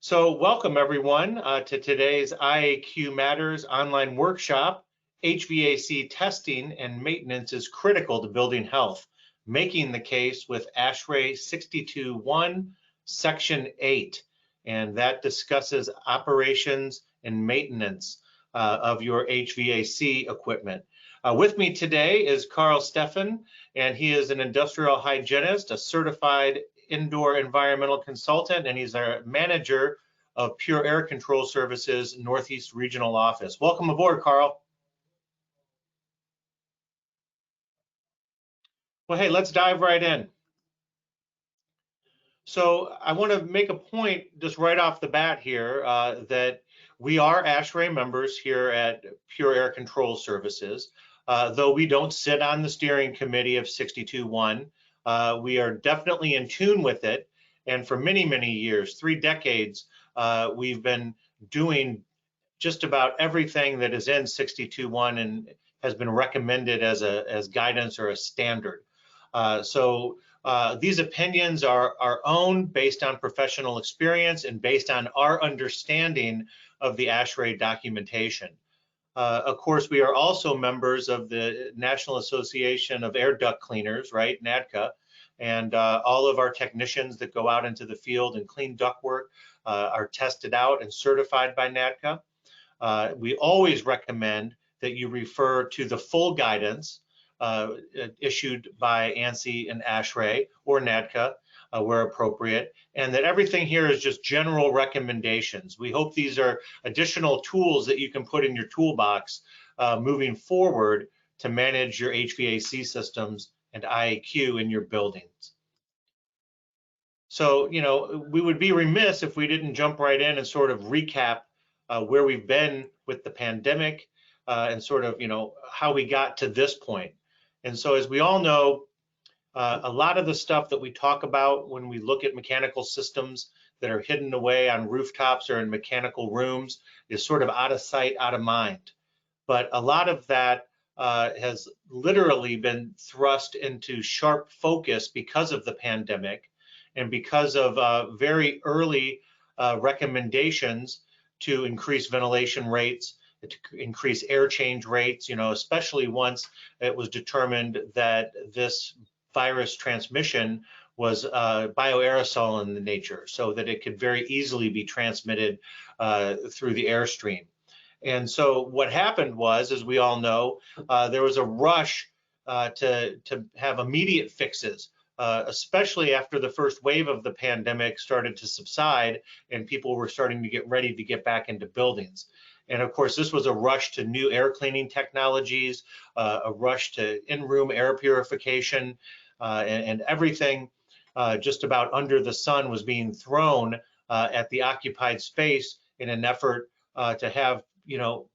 So welcome everyone to today's IAQ Matters online workshop. HVAC testing and maintenance is critical to building health, making the case with ASHRAE 62.1 Section 8, and that discusses operations and maintenance of your HVAC equipment. With me today is Karl Stefan, and he is an industrial hygienist, a certified indoor environmental consultant, and he's our manager of Pure Air Control Services Northeast Regional Office. Welcome aboard, Karl. Well, hey, let's dive right in. So I want to make a point just right off the bat here that we are ASHRAE members here at Pure Air Control Services. Though we don't sit on the steering committee of 62.1, we are definitely in tune with it. And for many, many years, 3 decades, we've been doing just about everything that is in 62.1 and has been recommended as guidance or a standard. These opinions are our own, based on professional experience and based on our understanding of the ASHRAE documentation. Of course, we are also members of the National Association of Air Duct Cleaners, right, NADCA, and all of our technicians that go out into the field and clean ductwork are tested out and certified by NADCA. We always recommend that you refer to the full guidance issued by ANSI and ASHRAE or NADCA where appropriate, and that everything here is just general recommendations. We hope these are additional tools that you can put in your toolbox moving forward to manage your HVAC systems and IAQ in your buildings. So, you know, we would be remiss if we didn't jump right in and sort of recap where we've been with the pandemic and sort of, you know, how we got to this point. And so, as we all know, a lot of the stuff that we talk about when we look at mechanical systems that are hidden away on rooftops or in mechanical rooms is sort of out of sight, out of mind. But a lot of that has literally been thrust into sharp focus because of the pandemic and because of very early recommendations to increase ventilation rates, to increase air change rates, you know, especially once it was determined that this virus transmission was bioaerosol in the nature, so that it could very easily be transmitted through the airstream. And so what happened was, as we all know, there was a rush to have immediate fixes, especially after the first wave of the pandemic started to subside and people were starting to get ready to get back into buildings. And of course, this was a rush to new air cleaning technologies, a rush to in-room air purification, and everything just about under the sun was being thrown at the occupied space in an effort to have, you know,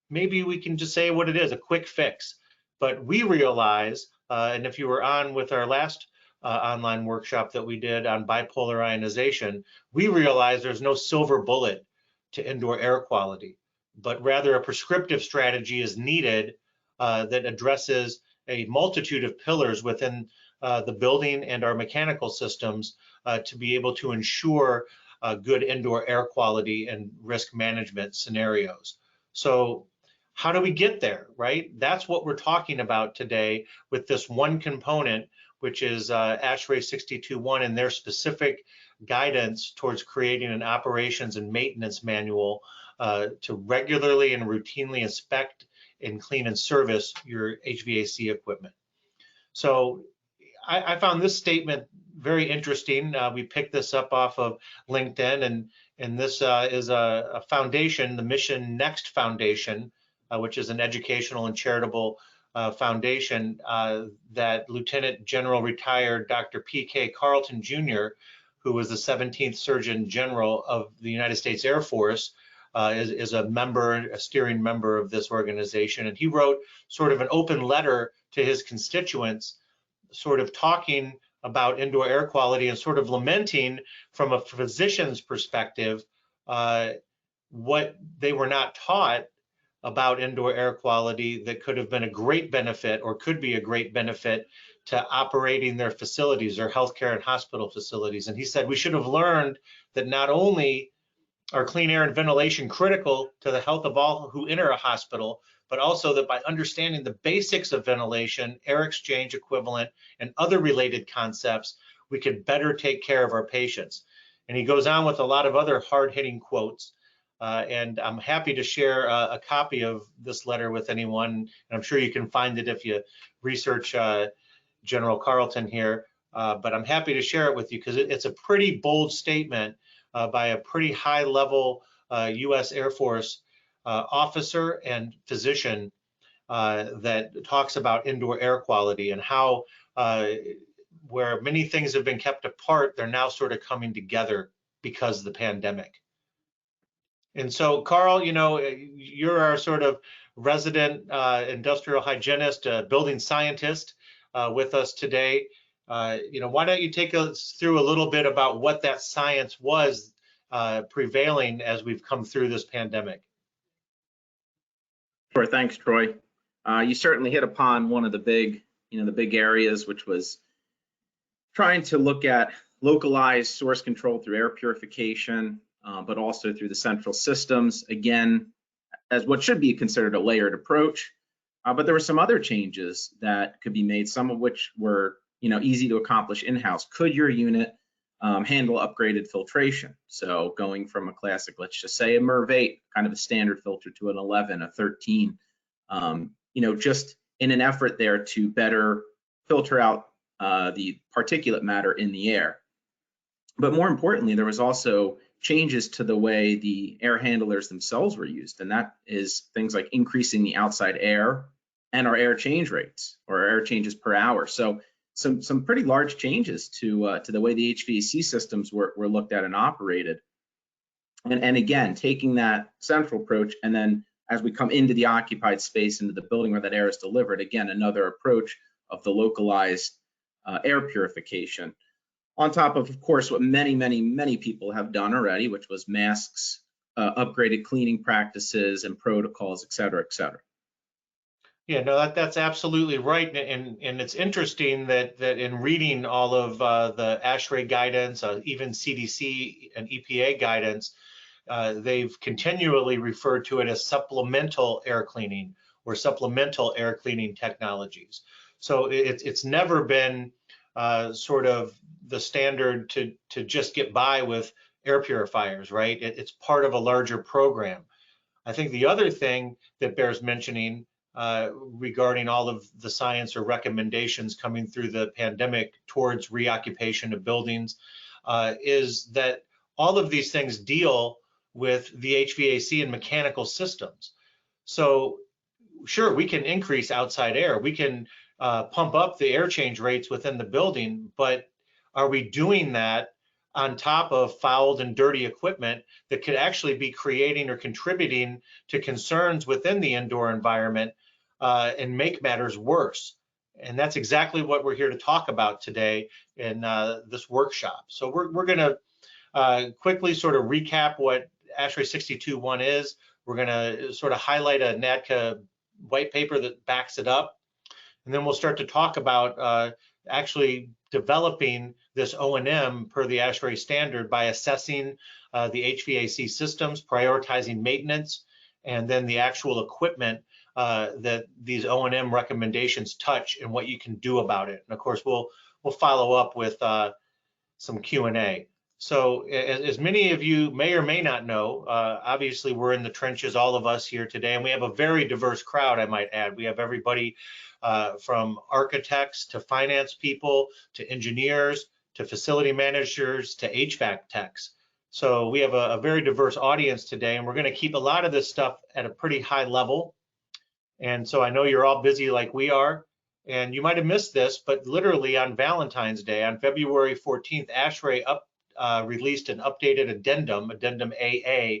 maybe we can just say what it is, a quick fix. But we realize, and if you were on with our last online workshop that we did on bipolar ionization, we realize there's no silver bullet to indoor air quality, but rather a prescriptive strategy is needed that addresses a multitude of pillars within the building and our mechanical systems to be able to ensure good indoor air quality and risk management scenarios. So how do we get there, right? That's what we're talking about today with this one component, which is ASHRAE 62.1 and their specific guidance towards creating an operations and maintenance manual to regularly and routinely inspect and clean and service your HVAC equipment. So I found this statement very interesting. We picked this up off of LinkedIn, and this is a foundation, the Mission Next Foundation, which is an educational and charitable foundation that Lieutenant General retired Dr. P.K. Carlton Jr., who was the 17th Surgeon General of the United States Air Force, is a member, a steering member of this organization. And he wrote sort of an open letter to his constituents, sort of talking about indoor air quality and sort of lamenting from a physician's perspective what they were not taught about indoor air quality that could have been a great benefit or could be a great benefit to operating their facilities, their healthcare and hospital facilities. And he said we should have learned that not only are clean air and ventilation critical to the health of all who enter a hospital, but also that by understanding the basics of ventilation, air exchange equivalent, and other related concepts, we could better take care of our patients. And he goes on with a lot of other hard-hitting quotes. And I'm happy to share a copy of this letter with anyone. And I'm sure you can find it if you research General Carlton here. But I'm happy to share it with you because it's a pretty bold statement by a pretty high-level U.S. Air Force officer and physician that talks about indoor air quality and how where many things have been kept apart, they're now sort of coming together because of the pandemic. And so, Karl, you know, you're our sort of resident industrial hygienist, building scientist with us today. You know, why don't you take us through a little bit about what that science was prevailing as we've come through this pandemic? Sure, thanks, Troy. You certainly hit upon one of the big areas, which was trying to look at localized source control through air purification, but also through the central systems, again, as what should be considered a layered approach. But there were some other changes that could be made, some of which were easy to accomplish in-house. Could your unit handle upgraded filtration? So going from a classic, let's just say a MERV 8, kind of a standard filter, to an 11, a 13, just in an effort there to better filter out the particulate matter in the air. But more importantly, there was also changes to the way the air handlers themselves were used, and that is things like increasing the outside air and our air change rates, or air changes per hour. So some pretty large changes to the way the HVAC systems were looked at and operated. And again, taking that central approach, and then as we come into the occupied space, into the building where that air is delivered, again, another approach of the localized air purification. On top of course, what many people have done already, which was masks, upgraded cleaning practices and protocols, et cetera, et cetera. Yeah, no, that's absolutely right, and it's interesting that in reading all of the ASHRAE guidance, even CDC and EPA guidance, they've continually referred to it as supplemental air cleaning or supplemental air cleaning technologies. So it's never been sort of the standard to just get by with air purifiers, right? It's part of a larger program. I think the other thing that bears mentioning regarding all of the science or recommendations coming through the pandemic towards reoccupation of buildings is that all of these things deal with the HVAC and mechanical systems. So sure, we can increase outside air, we can pump up the air change rates within the building, but are we doing that on top of fouled and dirty equipment that could actually be creating or contributing to concerns within the indoor environment and make matters worse? And that's exactly what we're here to talk about today in this workshop. So we're going to quickly sort of recap what ASHRAE 62.1 is. We're going to sort of highlight a NADCA white paper that backs it up. And then we'll start to talk about actually developing this O&M per the ASHRAE standard by assessing the HVAC systems, prioritizing maintenance, and then the actual equipment that these O&M recommendations touch and what you can do about it. And of course, we'll follow up with some Q&A. So as many of you may or may not know, obviously we're in the trenches, all of us here today, and we have a very diverse crowd, I might add. We have everybody from architects to finance people to engineers to facility managers to HVAC techs. So we have a very diverse audience today, and we're going to keep a lot of this stuff at a pretty high level. And so I know you're all busy like we are, and you might have missed this, but literally on Valentine's Day, on February 14th, ASHRAE released an updated addendum AA,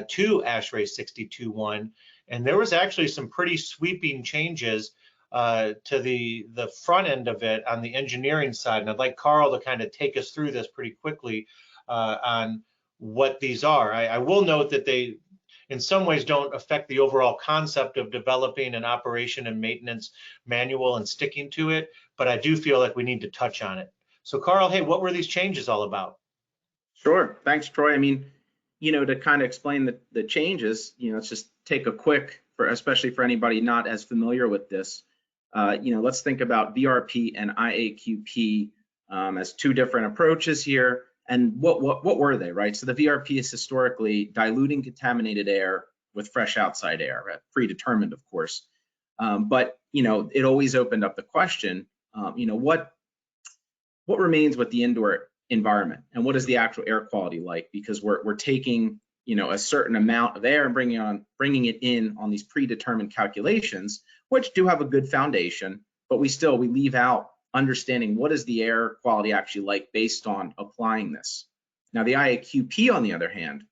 to ASHRAE 62.1, and there was actually some pretty sweeping changes to the front end of it on the engineering side. And I'd like Karl to kind of take us through this pretty quickly on what these are. I will note that they in some ways don't affect the overall concept of developing an operation and maintenance manual and sticking to it, but I do feel like we need to touch on it. So Karl, hey, what were these changes all about? Sure. Thanks, Troy. I mean, to kind of explain the changes, let's just take a quick, especially for anybody not as familiar with this, let's think about VRP and IAQP as two different approaches here. And what were they, right? So the VRP is historically diluting contaminated air with fresh outside air, predetermined, of course. But it always opened up the question, what remains with the indoor environment, and what is the actual air quality like? Because we're taking a certain amount of air and bringing it in on these predetermined calculations, which do have a good foundation, but we leave out understanding what is the air quality actually like based on applying this. Now the IAQP, on the other hand,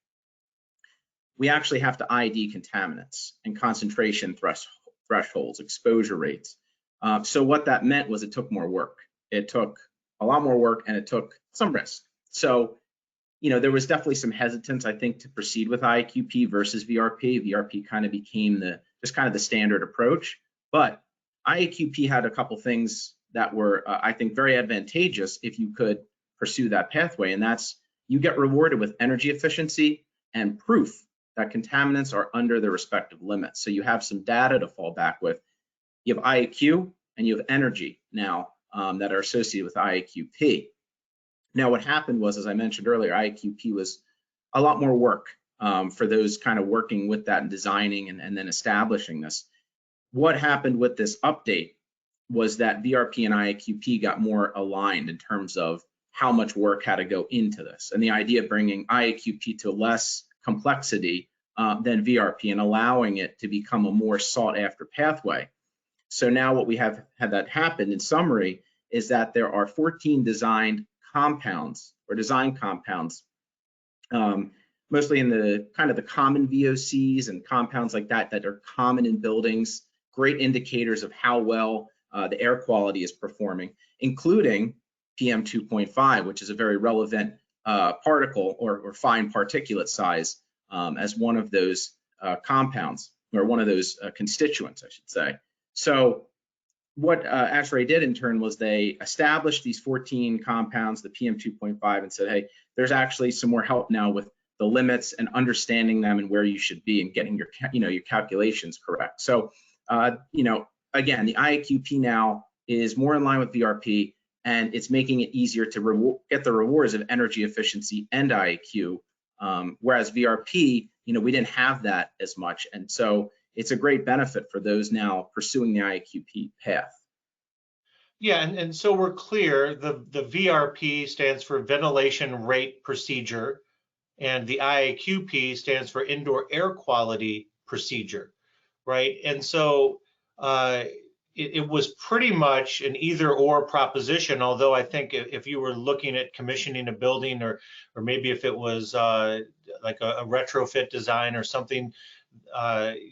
we actually have to ID contaminants and concentration thresholds, exposure rates. So what that meant was it took more work. It took a lot more work, and it took some risk. So, there was definitely some hesitance, I think, to proceed with IAQP versus VRP. VRP kind of became the standard approach, but IAQP had a couple things that were, I think, very advantageous if you could pursue that pathway, and that's you get rewarded with energy efficiency and proof that contaminants are under their respective limits. So you have some data to fall back with. You have IAQ and you have energy now that are associated with IAQP. Now what happened was, as I mentioned earlier, IAQP was a lot more work for those kind of working with that and designing and then establishing this. What happened with this update was that VRP and IAQP got more aligned in terms of how much work had to go into this, and the idea of bringing IAQP to less complexity than VRP and allowing it to become a more sought after pathway. So now what we have had that happen in summary is that there are 14 designed compounds or design compounds, mostly in the kind of the common VOCs and compounds like that are common in buildings, great indicators of how well the air quality is performing, including PM 2.5, which is a very relevant particle or fine particulate size as one of those compounds, or one of those constituents, I should say. So what ASHRAE did in turn was they established these 14 compounds, the PM 2.5, and said, hey, there's actually some more help now with the limits and understanding them and where you should be and getting your calculations correct. So again, the IAQP now is more in line with VRP, and it's making it easier to get the rewards of energy efficiency and IAQ, whereas VRP, we didn't have that as much, and so it's a great benefit for those now pursuing the IAQP path. Yeah, and so we're clear, the VRP stands for ventilation rate procedure, and the IAQP stands for indoor air quality procedure, right? And so it was pretty much an either or proposition, although I think if you were looking at commissioning a building, or maybe if it was like a retrofit design or something,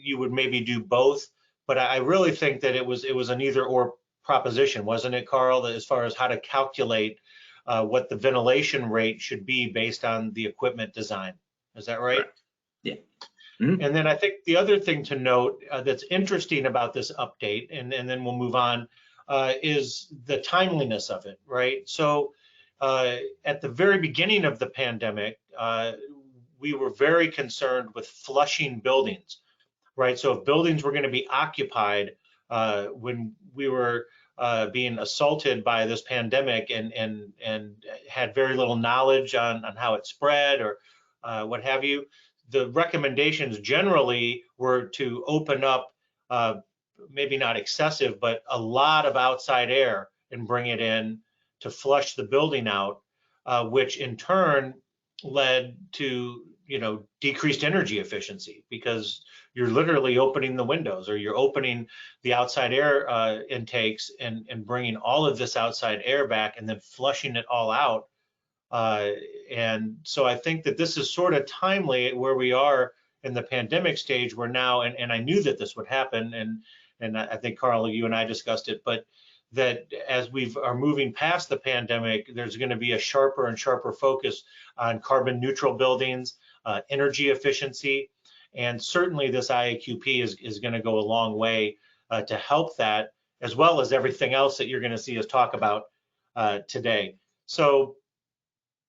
you would maybe do both. But I really think that it was an either or proposition, wasn't it, Karl, as far as how to calculate what the ventilation rate should be based on the equipment design. Is that right? Correct. Yeah. Mm-hmm. And then I think the other thing to note that's interesting about this update, and then we'll move on, is the timeliness of it, right? So at the very beginning of the pandemic, we were very concerned with flushing buildings, right? So if buildings were going to be occupied when we were being assaulted by this pandemic and had very little knowledge on how it spread or what have you, the recommendations generally were to open up, maybe not excessive, but a lot of outside air and bring it in to flush the building out, which in turn led to decreased energy efficiency, because you're literally opening the windows, or you're opening the outside air intakes and bringing all of this outside air back and then flushing it all out. And so I think that this is sort of timely where we are in the pandemic stage, where now, and I knew that this would happen, and I think, Karl, you and I discussed it, but that as we are moving past the pandemic, there's going to be a sharper and sharper focus on carbon neutral buildings, energy efficiency, and certainly this IAQP is going to go a long way to help that. as well as everything else that you're going to see us talk about today. So,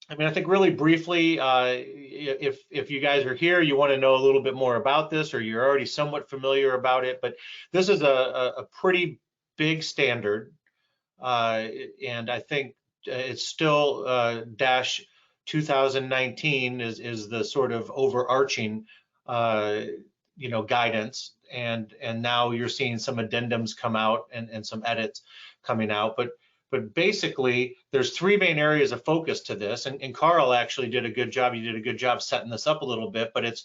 I mean, I think really briefly, if you guys are here, you want to know a little bit more about this, or you're already somewhat familiar about it, but this is a pretty big standard, and I think it's still dash 2019 is the sort of overarching guidance, and now you're seeing some addendums come out and some edits coming out, but basically there's three main areas of focus to this, and Karl actually did a good job. You did a good job setting this up a little bit, but it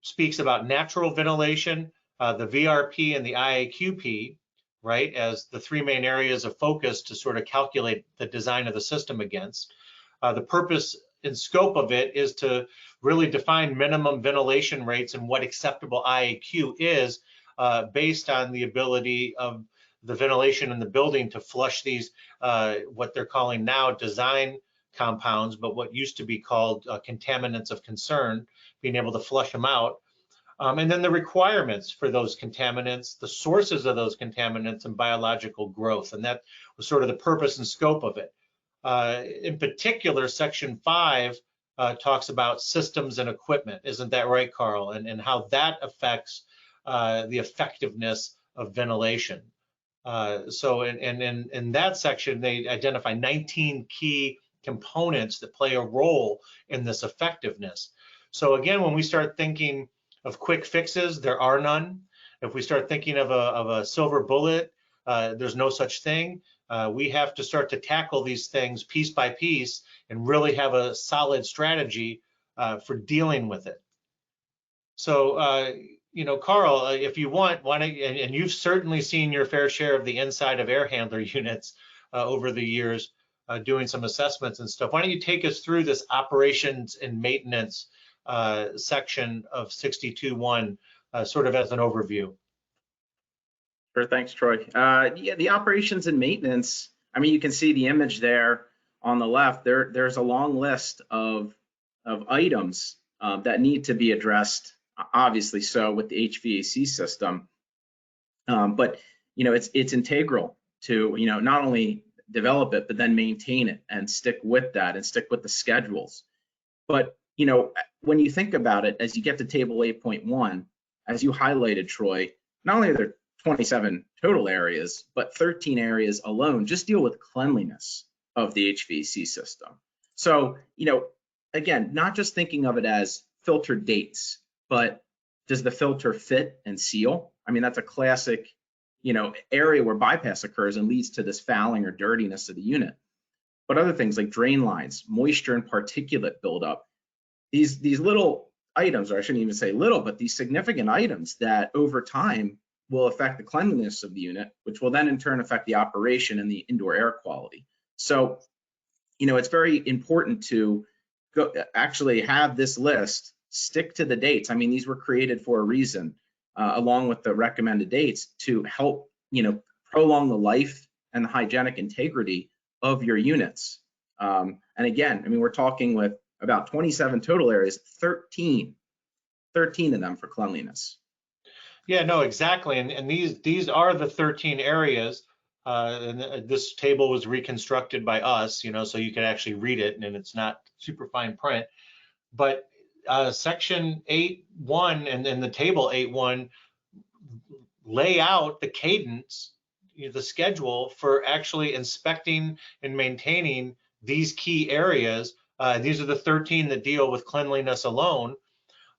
speaks about natural ventilation, the VRP and the IAQP, right, as the three main areas of focus to sort of calculate the design of the system against. The purpose and scope of it is to really define minimum ventilation rates and what acceptable IAQ is based on the ability of the ventilation in the building to flush these, what they're calling now design compounds, but what used to be called contaminants of concern, being able to flush them out. And then the requirements for those contaminants, the sources of those contaminants, and biological growth. And that was sort of the purpose and scope of it. In particular, Section 5 talks about systems and equipment. Isn't that right, Karl? And how that affects the effectiveness of ventilation. So in that section, they identify 19 key components that play a role in this effectiveness. So again, when we start thinking of quick fixes, there are none. If we start thinking of a silver bullet, there's no such thing. We have to start to tackle these things piece by piece and really have a solid strategy for dealing with it. So, Karl, if you want, why don't you, and you've certainly seen your fair share of the inside of air handler units over the years, doing some assessments and stuff. Why don't you take us through this operations and maintenance section of 62.1, sort of as an overview? Sure, thanks, Troy. Yeah, the operations and maintenance, I mean, you can see the image there on the left. There's a long list of items that need to be addressed, obviously so with the HVAC system. But, it's integral to, not only develop it, but then maintain it and stick with that and stick with the schedules. But, when you think about it, as you get to table 8.1, as you highlighted, Troy, not only are there 27 total areas, but 13 areas alone just deal with cleanliness of the HVAC system. So, again, not just thinking of it as filter dates, but does the filter fit and seal? I mean, that's a classic, area where bypass occurs and leads to this fouling or dirtiness of the unit. But other things like drain lines, moisture and particulate buildup, these little items, or I shouldn't even say little, but these significant items that over time will affect the cleanliness of the unit, which will then in turn affect the operation and the indoor air quality. So, it's very important to actually have this list, stick to the dates. I mean, these were created for a reason, along with the recommended dates to help, prolong the life and the hygienic integrity of your units. And again, I mean, we're talking with about 27 total areas, 13 of them for cleanliness. Yeah, no, exactly. And these are the 13 areas. And this table was reconstructed by us, so you can actually read it, and it's not super fine print. But section 8.1 and then the table 8.1 lay out the cadence, the schedule for actually inspecting and maintaining these key areas. These are the 13 that deal with cleanliness alone,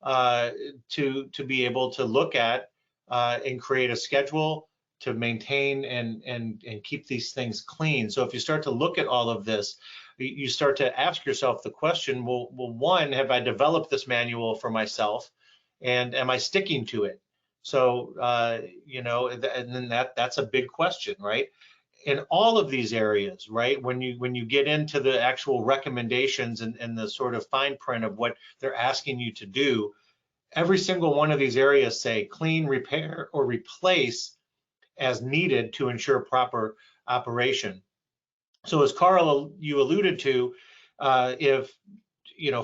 to be able to look at and create a schedule to maintain and keep these things clean. So if you start to look at all of this, you start to ask yourself the question, well, one, have I developed this manual for myself, and am I sticking to it? So, and then that's a big question, right? In all of these areas, right, when you get into the actual recommendations and the sort of fine print of what they're asking you to do, every single one of these areas say clean, repair, or replace as needed to ensure proper operation. So as Karl, you alluded to, if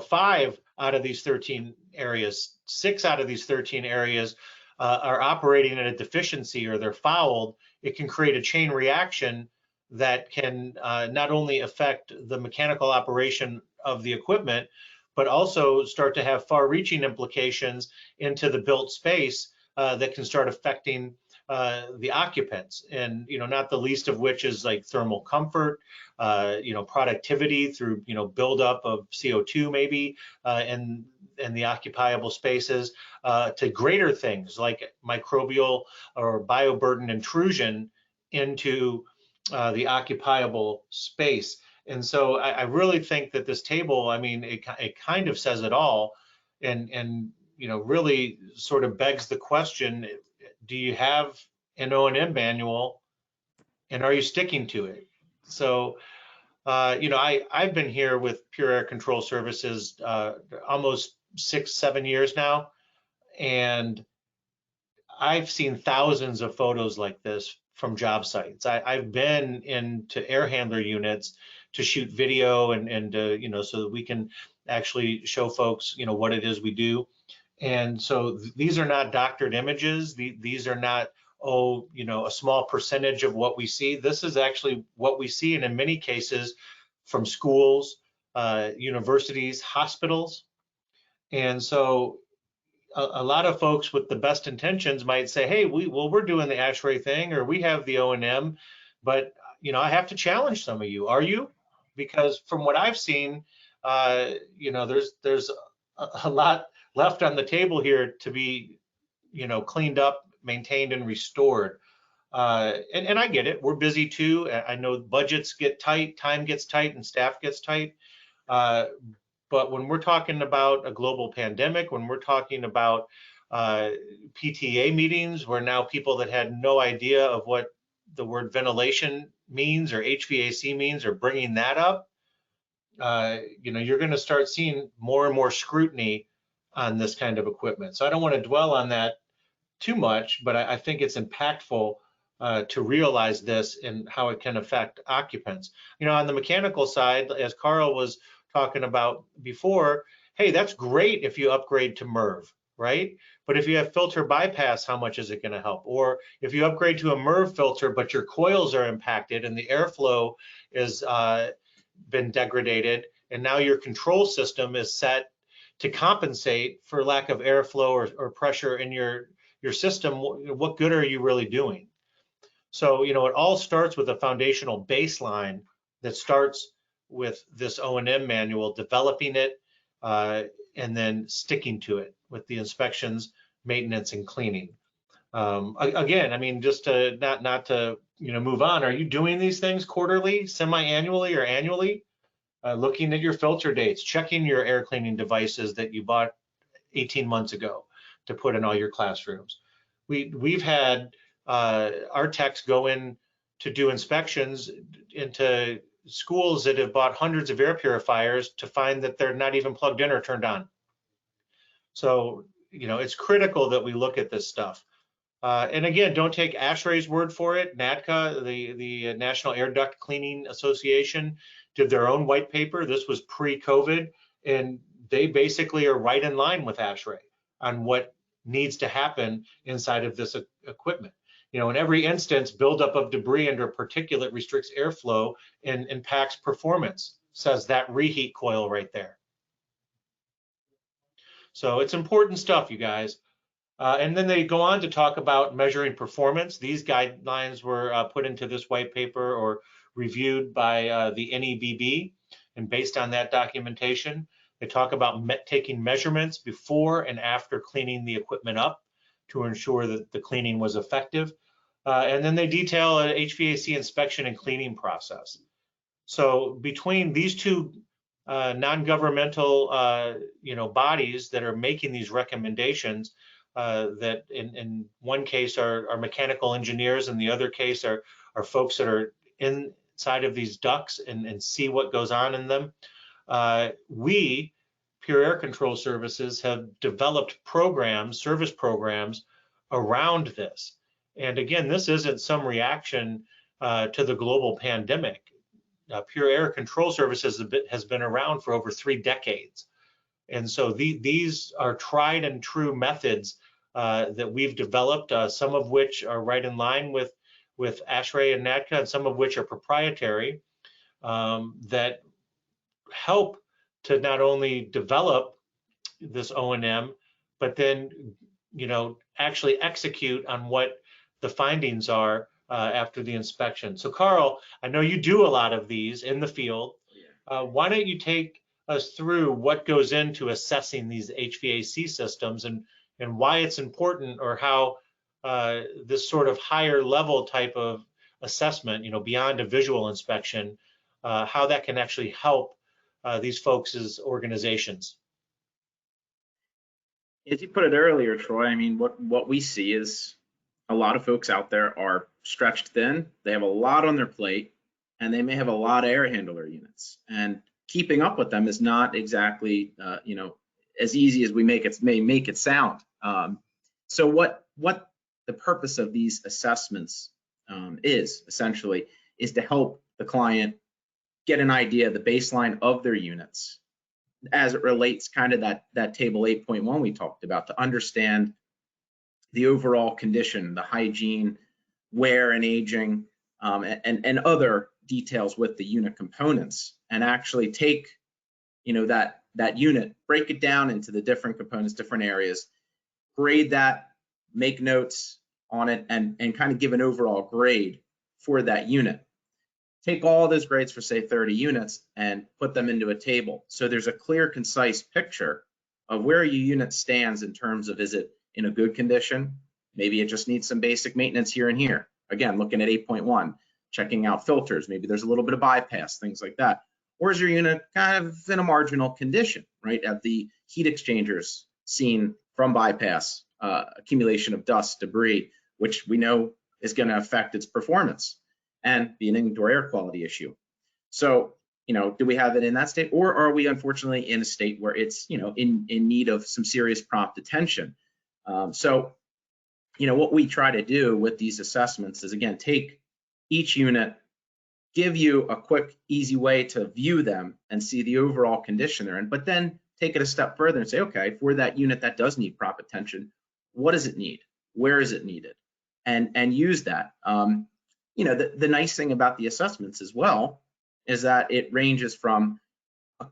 5 out of these 13 areas, 6 out of these 13 areas are operating at a deficiency or they're fouled, it can create a chain reaction that can not only affect the mechanical operation of the equipment, but also start to have far-reaching implications into the built space that can start affecting the occupants, and not the least of which is like thermal comfort, productivity through buildup of CO2 maybe, and the occupiable spaces, to greater things like microbial or bioburden intrusion into the occupiable space. And so I really think that this table, I mean, it kind of says it all, and really sort of begs the question: do you have an O&M manual, and are you sticking to it? So, I've been here with Pure Air Control Services almost 6-7 years now, and I've seen thousands of photos like this from job sites. I've been into air handler units to shoot video and so that we can actually show folks what it is we do. And so these are not doctored images. These are not a small percentage of what we see. This is actually what we see, and in many cases from schools, universities, hospitals. And so a lot of folks with the best intentions might say, hey, we're doing the ASHRAE thing, or we have the O&M, but I have to challenge some of you. Are you? Because from what I've seen, there's a lot left on the table here to be cleaned up, maintained, and restored. And I get it. We're busy too. I know budgets get tight, time gets tight, and staff gets tight. But when we're talking about a global pandemic, when we're talking about PTA meetings, where now people that had no idea of what the word ventilation means or HVAC means are bringing that up, you're going to start seeing more and more scrutiny on this kind of equipment. So I don't want to dwell on that too much, but I think it's impactful to realize this and how it can affect occupants. On the mechanical side, as Karl was talking about before, hey, that's great if you upgrade to MERV, right? But if you have filter bypass, how much is it going to help? Or if you upgrade to a MERV filter, but your coils are impacted and the airflow is been degraded, and now your control system is set to compensate for lack of airflow or pressure in your system, what good are you really doing? So, it all starts with a foundational baseline that starts with this O&M manual, developing it, and then sticking to it with the inspections, maintenance, and cleaning. Again, I mean, just to not to move on. Are you doing these things quarterly, semi-annually, or annually? Looking at your filter dates, checking your air cleaning devices that you bought 18 months ago to put in all your classrooms. We've had our techs go in to do inspections into schools that have bought hundreds of air purifiers to find that they're not even plugged in or turned on. So, it's critical that we look at this stuff. And again, don't take ASHRAE's word for it. NADCA, the National Air Duct Cleaning Association, did their own white paper. This was pre-COVID, and they basically are right in line with ASHRAE on what needs to happen inside of this equipment. In every instance, buildup of debris under particulate restricts airflow and impacts performance, says that reheat coil right there. So it's important stuff, you guys. And then they go on to talk about measuring performance. These guidelines were put into this white paper or reviewed by the NEBB, and based on that documentation, they talk about taking measurements before and after cleaning the equipment up to ensure that the cleaning was effective. And then they detail an HVAC inspection and cleaning process. So between these two non-governmental bodies that are making these recommendations, that in one case are mechanical engineers, and the other case are folks that are inside of these ducts and see what goes on in them. We, Pure Air Control Services, have developed programs, service programs around this. And again, this isn't some reaction to the global pandemic. Pure Air Control Services has been around for over 3 decades. And so these are tried and true methods that we've developed, some of which are right in line with with ASHRAE and NADCA, and some of which are proprietary, that help to not only develop this O&M, but then, actually execute on what the findings are after the inspection. So Karl, I know you do a lot of these in the field. Why don't you take us through what goes into assessing these HVAC systems and why it's important, or how this sort of higher level type of assessment, beyond a visual inspection, how that can actually help these folks' organizations. As you put it earlier, Troy, I mean, what we see is a lot of folks out there are stretched thin. They have a lot on their plate, and they may have a lot of air handler units. And keeping up with them is not exactly, as easy as we may make it sound. So what the purpose of these assessments is essentially is to help the client get an idea of the baseline of their units as it relates kind of that table 8.1 we talked about, to understand the overall condition, the hygiene, wear and aging, and other details with the unit components, and actually take, that unit, break it down into the different components, different areas, grade that, make notes on it, and kind of give an overall grade for that unit. Take all those grades for, say, 30 units and put them into a table. So there's a clear, concise picture of where your unit stands in terms of, is it in a good condition? Maybe it just needs some basic maintenance here and here. Again, looking at 8.1, checking out filters. Maybe there's a little bit of bypass, things like that. Or is your unit kind of in a marginal condition, right? Have the heat exchangers seen from bypass, accumulation of dust, debris, which we know is going to affect its performance and be an indoor air quality issue. So, do we have it in that state, or are we unfortunately in a state where it's, in need of some serious prompt attention? So, what we try to do with these assessments is, again, take each unit, give you a quick, easy way to view them and see the overall condition they're in, but then take it a step further and say, okay, for that unit that does need prompt attention, what does it need? Where is it needed? And use that. The nice thing about the assessments as well is that it ranges from,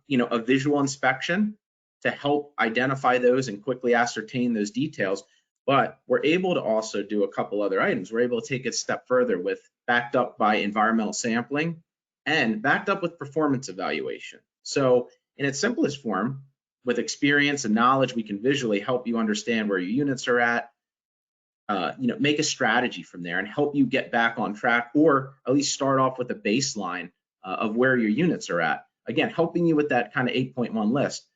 a visual inspection to help identify those and quickly ascertain those details, but we're able to also do a couple other items. We're able to take it a step further with backed up by environmental sampling and backed up with performance evaluation. So in its simplest form, with experience and knowledge, we can visually help you understand where your units are at, make a strategy from there and help you get back on track, or at least start off with a baseline of where your units are at. Again, helping you with that kind of 8.1 list.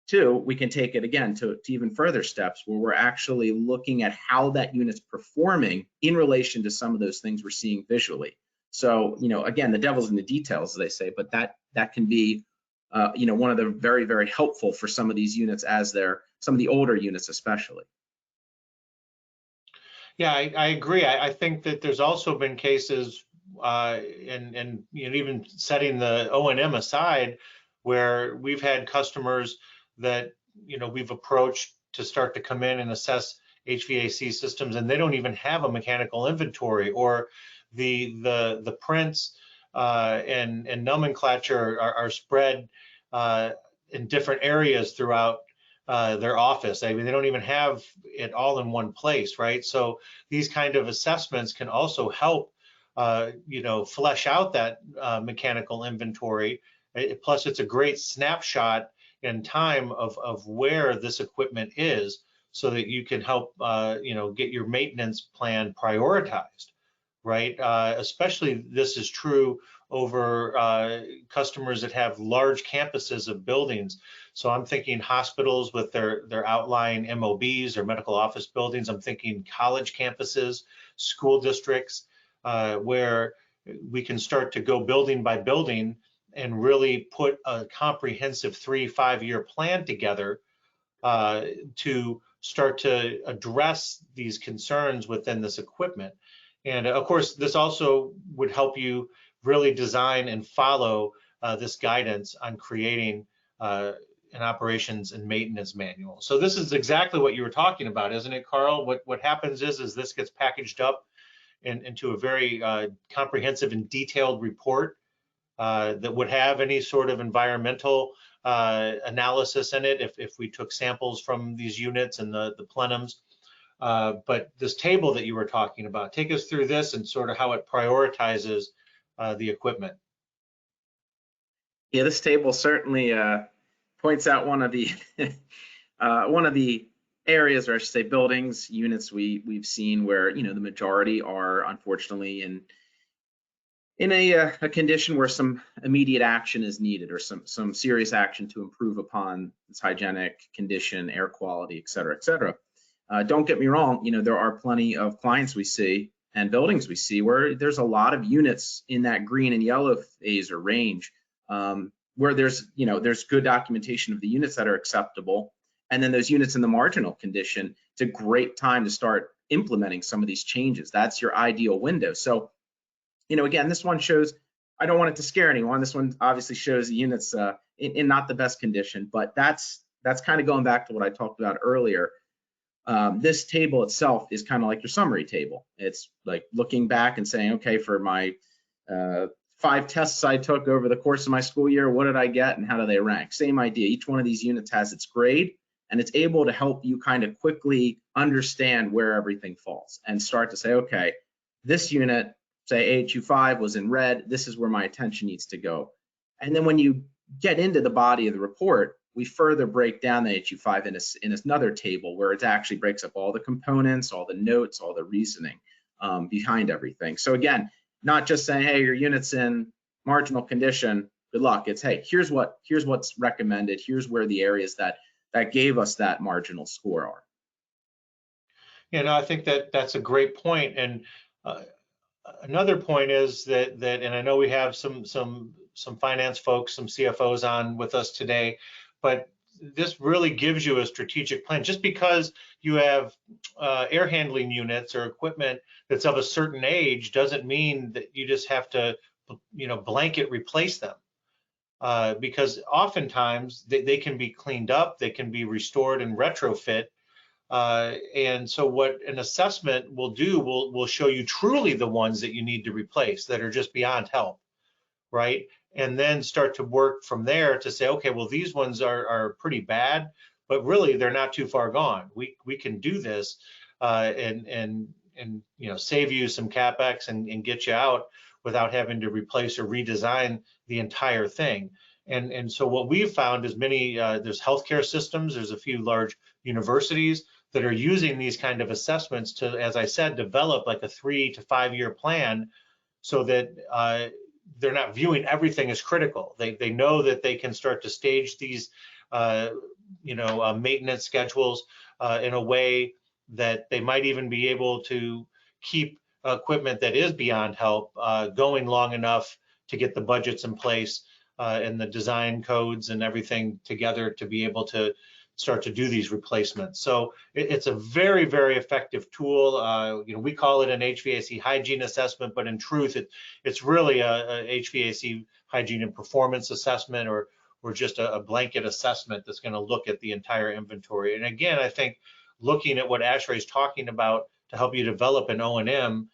Two, we can take it again to even further steps where we're actually looking at how that unit's performing in relation to some of those things we're seeing visually. So, again, the devil's in the details, as they say, but that can be, one of the very, very helpful for some of these units, as they're some of the older units especially. Yeah, I agree. I think that there's also been cases, and even setting the O&M aside, where we've had customers that we've approached to start to come in and assess HVAC systems, and they don't even have a mechanical inventory, or the prints and nomenclature are spread in different areas throughout their office. I mean, they don't even have it all in one place, right? So these kind of assessments can also help, flesh out that mechanical inventory. Plus, it's a great snapshot in time of where this equipment is, so that you can help, get your maintenance plan prioritized, right? Especially this is true over customers that have large campuses of buildings. So I'm thinking hospitals with their outlying MOBs or medical office buildings. I'm thinking college campuses, school districts, where we can start to go building by building and really put a comprehensive 3-5 year plan together to start to address these concerns within this equipment. And of course, this also would help you really design and follow this guidance on creating an operations and maintenance manual. So this is exactly what you were talking about, isn't it, Karl? What happens is this gets packaged up into a very comprehensive and detailed report that would have any sort of environmental analysis in it if we took samples from these units and the plenums. But this table that you were talking about, take us through this and sort of how it prioritizes the equipment. Yeah, this table certainly points out one of the one of the areas, or I should say buildings, units we've seen where, you know, the majority are unfortunately in a condition where some immediate action is needed, or some serious action to improve upon its hygienic condition, air quality, et cetera, et cetera. Don't get me wrong, you know, there are plenty of clients we see and buildings we see where there's a lot of units in that green and yellow phase or range, where there's, you know, there's good documentation of the units that are acceptable. And then those units in the marginal condition, it's a great time to start implementing some of these changes. That's your ideal window. So, you know, again, this one shows, I don't want it to scare anyone. This one obviously shows the units in not the best condition, but that's kind of going back to what I talked about earlier. This table itself is kind of like your summary table. It's like looking back and saying, okay, for my 5 tests I took over the course of my school year, what did I get and how do they rank? Same idea. Each one of these units has its grade, and it's able to help you kind of quickly understand where everything falls and start to say, okay, this unit, say AHU 5 was in red, this is where my attention needs to go. And then when you get into the body of the report, we further break down the AHU 5 in another table where it actually breaks up all the components, all the notes, all the reasoning behind everything. So again, not just saying, hey, your unit's in marginal condition, good luck. It's, hey, here's what's recommended. Here's where the areas that gave us that marginal score are. You know, I think that's a great point. And another point is that, and I know we have some finance folks, some CFOs on with us today, but this really gives you a strategic plan. Just because you have air handling units or equipment that's of a certain age doesn't mean that you just have to, you know, blanket replace them. Because oftentimes they can be cleaned up, they can be restored and retrofit. And so what an assessment will do will show you truly the ones that you need to replace that are just beyond help, right? And then start to work from there to say, okay, well, these ones are pretty bad, but really they're not too far gone. We can do this and you know, save you some CapEx and get you out without having to replace or redesign the entire thing. And so what we've found is many, there's healthcare systems, there's a few large universities that are using these kind of assessments to, as I said, develop like a 3 to 5 year plan so that they're not viewing everything as critical. They know that they can start to stage these, you know, maintenance schedules in a way that they might even be able to keep equipment that is beyond help going long enough to get the budgets in place and the design codes and everything together to be able to start to do these replacements. So it's a very, very effective tool. You know, we call it an HVAC hygiene assessment, but in truth, it's really a HVAC hygiene and performance assessment, or just a blanket assessment that's going to look at the entire inventory. And again, I think looking at what ASHRAE is talking about to help you develop an O&M,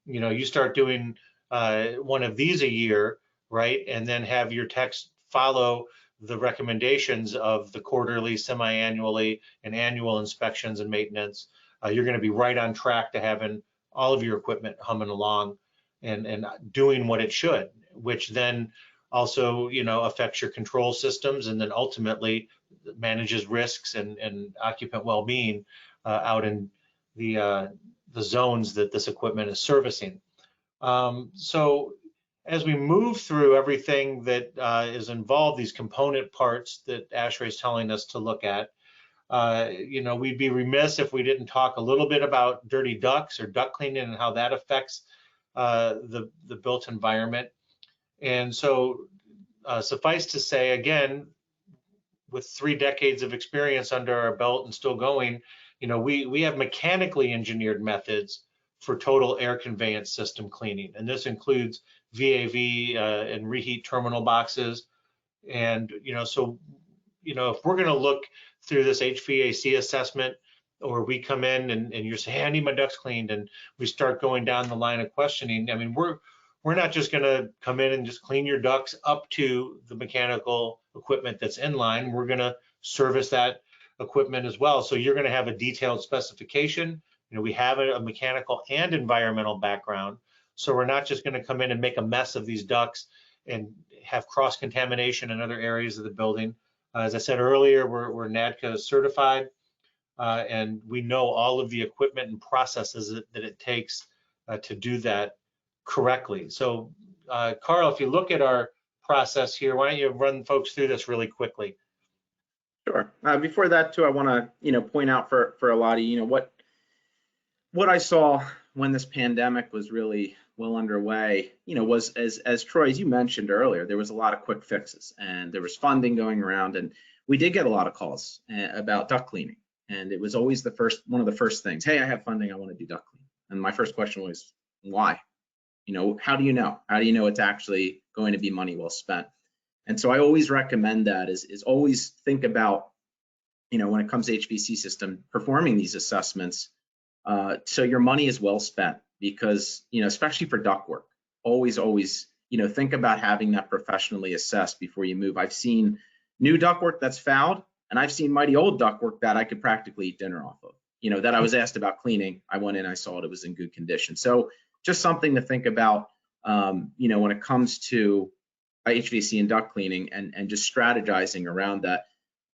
you know, you start doing one of these a year, right? And then have your techs follow the recommendations of the quarterly, semi-annually, and annual inspections and maintenance. You're going to be right on track to having all of your equipment humming along and doing what it should, which then also, you know, affects your control systems and then ultimately manages risks and occupant well-being out in the zones that this equipment is servicing. So as we move through everything that is involved, these component parts that ASHRAE is telling us to look at, you know, we'd be remiss if we didn't talk a little bit about dirty ducts or duct cleaning and how that affects the built environment. And so suffice to say, again, with 3 decades of experience under our belt and still going, you know, we have mechanically engineered methods for total air conveyance system cleaning. And this includes VAV and reheat terminal boxes. And, you know, so, you know, if we're going to look through this HVAC assessment, or we come in and you say, hey, I need my ducts cleaned, and we start going down the line of questioning. I mean, we're not just going to come in and just clean your ducts up to the mechanical equipment that's in line. We're going to service that equipment as well. So you're going to have a detailed specification. You know, we have a mechanical and environmental background. So we're not just going to come in and make a mess of these ducts and have cross contamination in other areas of the building. As I said earlier, we're NADCA certified, and we know all of the equipment and processes that it takes to do that correctly. So, Karl, if you look at our process here, why don't you run folks through this really quickly? Sure. Before that, too, I want to point out for a lot of what I saw when this pandemic was really well underway, was as Troy, as you mentioned earlier, there was a lot of quick fixes and there was funding going around, and we did get a lot of calls about duct cleaning. And it was always one of the first things. Hey, I have funding, I want to do duct cleaning. And my first question was, why? How do you know? How do you know it's actually going to be money well spent? And so I always recommend that is always think about, when it comes to HVAC system, performing these assessments so your money is well spent, because, especially for duct work, always, think about having that professionally assessed before you move. I've seen new ductwork that's fouled, and I've seen mighty old ductwork that I could practically eat dinner off of, that I was asked about cleaning. I went in, I saw it was in good condition. So just something to think about, when it comes to HVAC and duct cleaning, and just strategizing around that.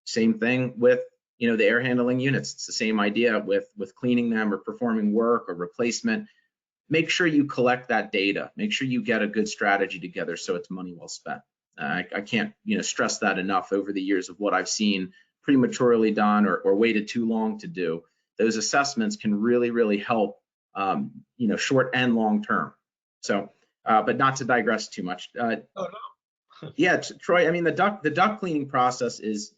Same thing with, the air handling units. It's the same idea with cleaning them or performing work or replacement. Make sure you collect that data. Make sure you get a good strategy together so it's money well spent. I can't, stress that enough over the years of what I've seen prematurely done or waited too long to do. Those assessments can really help, short and long term. So, but not to digress too much. Oh, no. Yeah, Troy, I mean, the duct cleaning process is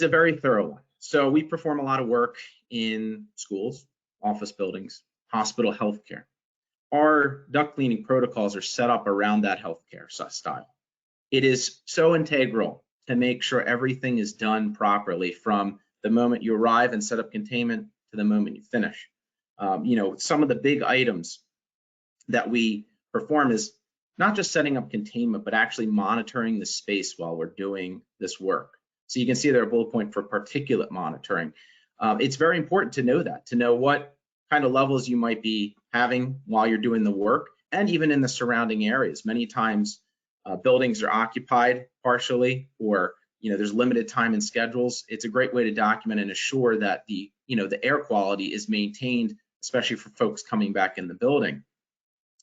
a very thorough one. So we perform a lot of work in schools, office buildings, hospital, healthcare. Our duct cleaning protocols are set up around that healthcare style. It is so integral to make sure everything is done properly from the moment you arrive and set up containment to the moment you finish. Some of the big items that we perform is not just setting up containment, but actually monitoring the space while we're doing this work. So you can see there a bullet point for particulate monitoring. It's very important to know what kind of levels you might be having while you're doing the work, and even in the surrounding areas. Many times buildings are occupied partially, or there's limited time and schedules. It's a great way to document and assure that the air quality is maintained, especially for folks coming back in the building.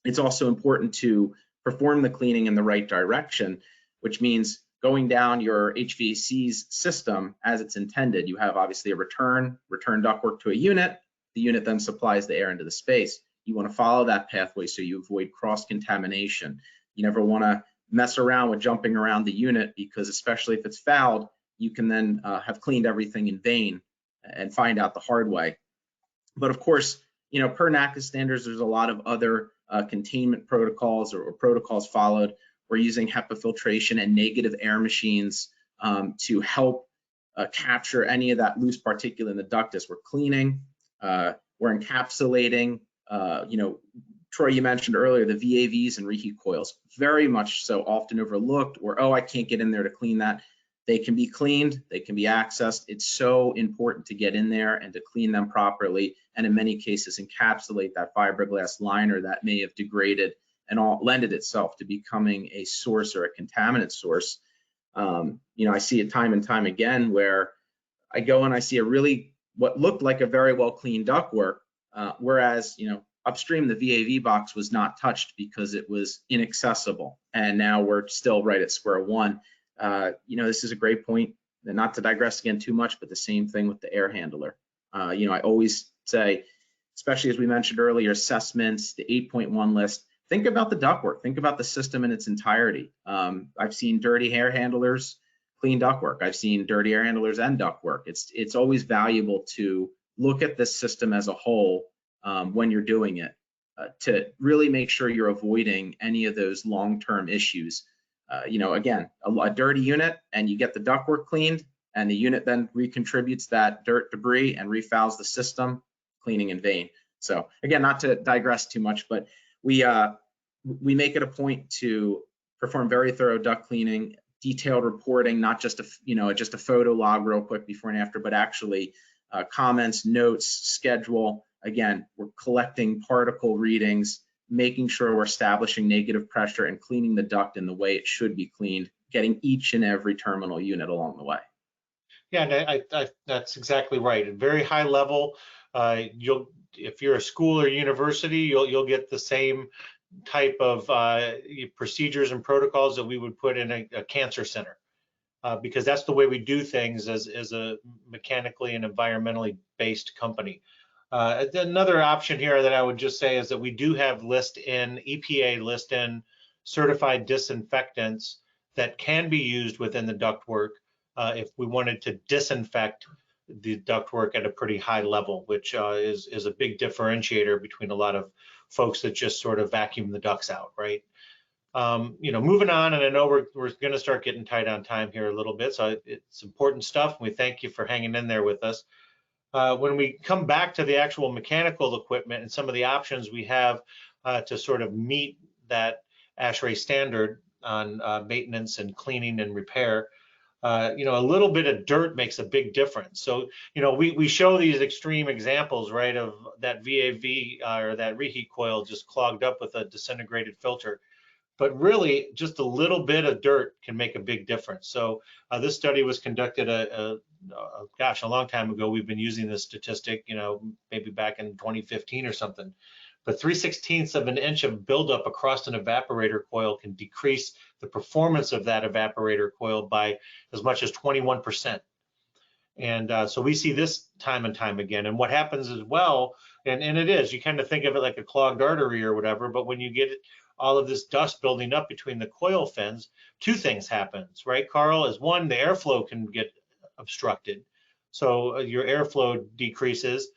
It's also important to perform the cleaning in the right direction, which means going down your HVAC's system as it's intended. You have obviously a return ductwork to a unit. The unit then supplies the air into the space. You want to follow that pathway so you avoid cross-contamination. You never want to mess around with jumping around the unit, because especially if it's fouled, you can then have cleaned everything in vain and find out the hard way. But of course, per NACA standards, there's a lot of other containment protocols or protocols followed. We're using HEPA filtration and negative air machines to help capture any of that loose particulate in the duct as we're cleaning. We're encapsulating, Troy, you mentioned earlier, the VAVs and reheat coils, very much so often overlooked, or, oh, I can't get in there to clean that. They can be cleaned, they can be accessed. It's so important to get in there and to clean them properly, and in many cases encapsulate that fiberglass liner that may have degraded and all lended itself to becoming a source or a contaminant source. I see it time and time again where I go and I see what looked like a very well cleaned ductwork, whereas upstream the VAV box was not touched because it was inaccessible, and now we're still right at square one. This is a great point, and not to digress again too much, but the same thing with the air handler. I always say, especially as we mentioned earlier, assessments, the 8.1 list, think about the ductwork, think about the system in its entirety. I've seen dirty air handlers, clean ductwork. I've seen dirty air handlers and ductwork. It's always valuable to look at this system as a whole when you're doing it, to really make sure you're avoiding any of those long-term issues. Again, a dirty unit and you get the ductwork cleaned and the unit then recontributes that dirt debris and refouls the system, cleaning in vain. So again, not to digress too much, but we make it a point to perform very thorough duct cleaning, detailed reporting, not just just a photo log real quick before and after, but actually comments, notes, schedule. Again, we're collecting particle readings, making sure we're establishing negative pressure and cleaning the duct in the way it should be cleaned, getting each and every terminal unit along the way. Yeah, and that's exactly right. At very high level, if you're a school or university, you'll get the same type of procedures and protocols that we would put in a cancer center, because that's the way we do things as a mechanically and environmentally based company. Another option here that I would just say is that we do have EPA list in certified disinfectants that can be used within the ductwork if we wanted to disinfect the ductwork at a pretty high level, which is a big differentiator between a lot of folks that just sort of vacuum the ducts out, right? Moving on, and I know we're going to start getting tight on time here a little bit, so it's important stuff, and we thank you for hanging in there with us. When we come back to the actual mechanical equipment and some of the options we have to sort of meet that ASHRAE standard on maintenance and cleaning and repair, a little bit of dirt makes a big difference. So, we show these extreme examples, right, of that VAV or that reheat coil just clogged up with a disintegrated filter. But really, just a little bit of dirt can make a big difference. So this study was conducted a long time ago. We've been using this statistic, maybe back in 2015 or something. But 3/16 of an inch of buildup across an evaporator coil can decrease the performance of that evaporator coil by as much as 21%. And so we see this time and time again. And what happens as well, and it is, you kind of think of it like a clogged artery or whatever, but when you get all of this dust building up between the coil fins, two things happens, right, Karl? Is one, the airflow can get obstructed. So your airflow decreases,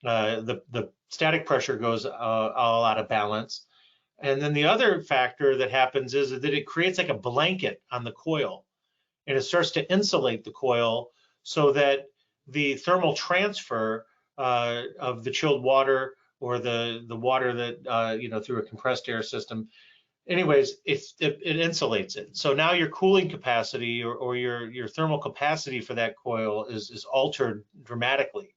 the static pressure goes all out of balance. And then the other factor that happens is that it creates like a blanket on the coil, and it starts to insulate the coil so that the thermal transfer of the chilled water or the water that through a compressed air system, anyways, it insulates it. So now your cooling capacity or your thermal capacity for that coil is altered dramatically.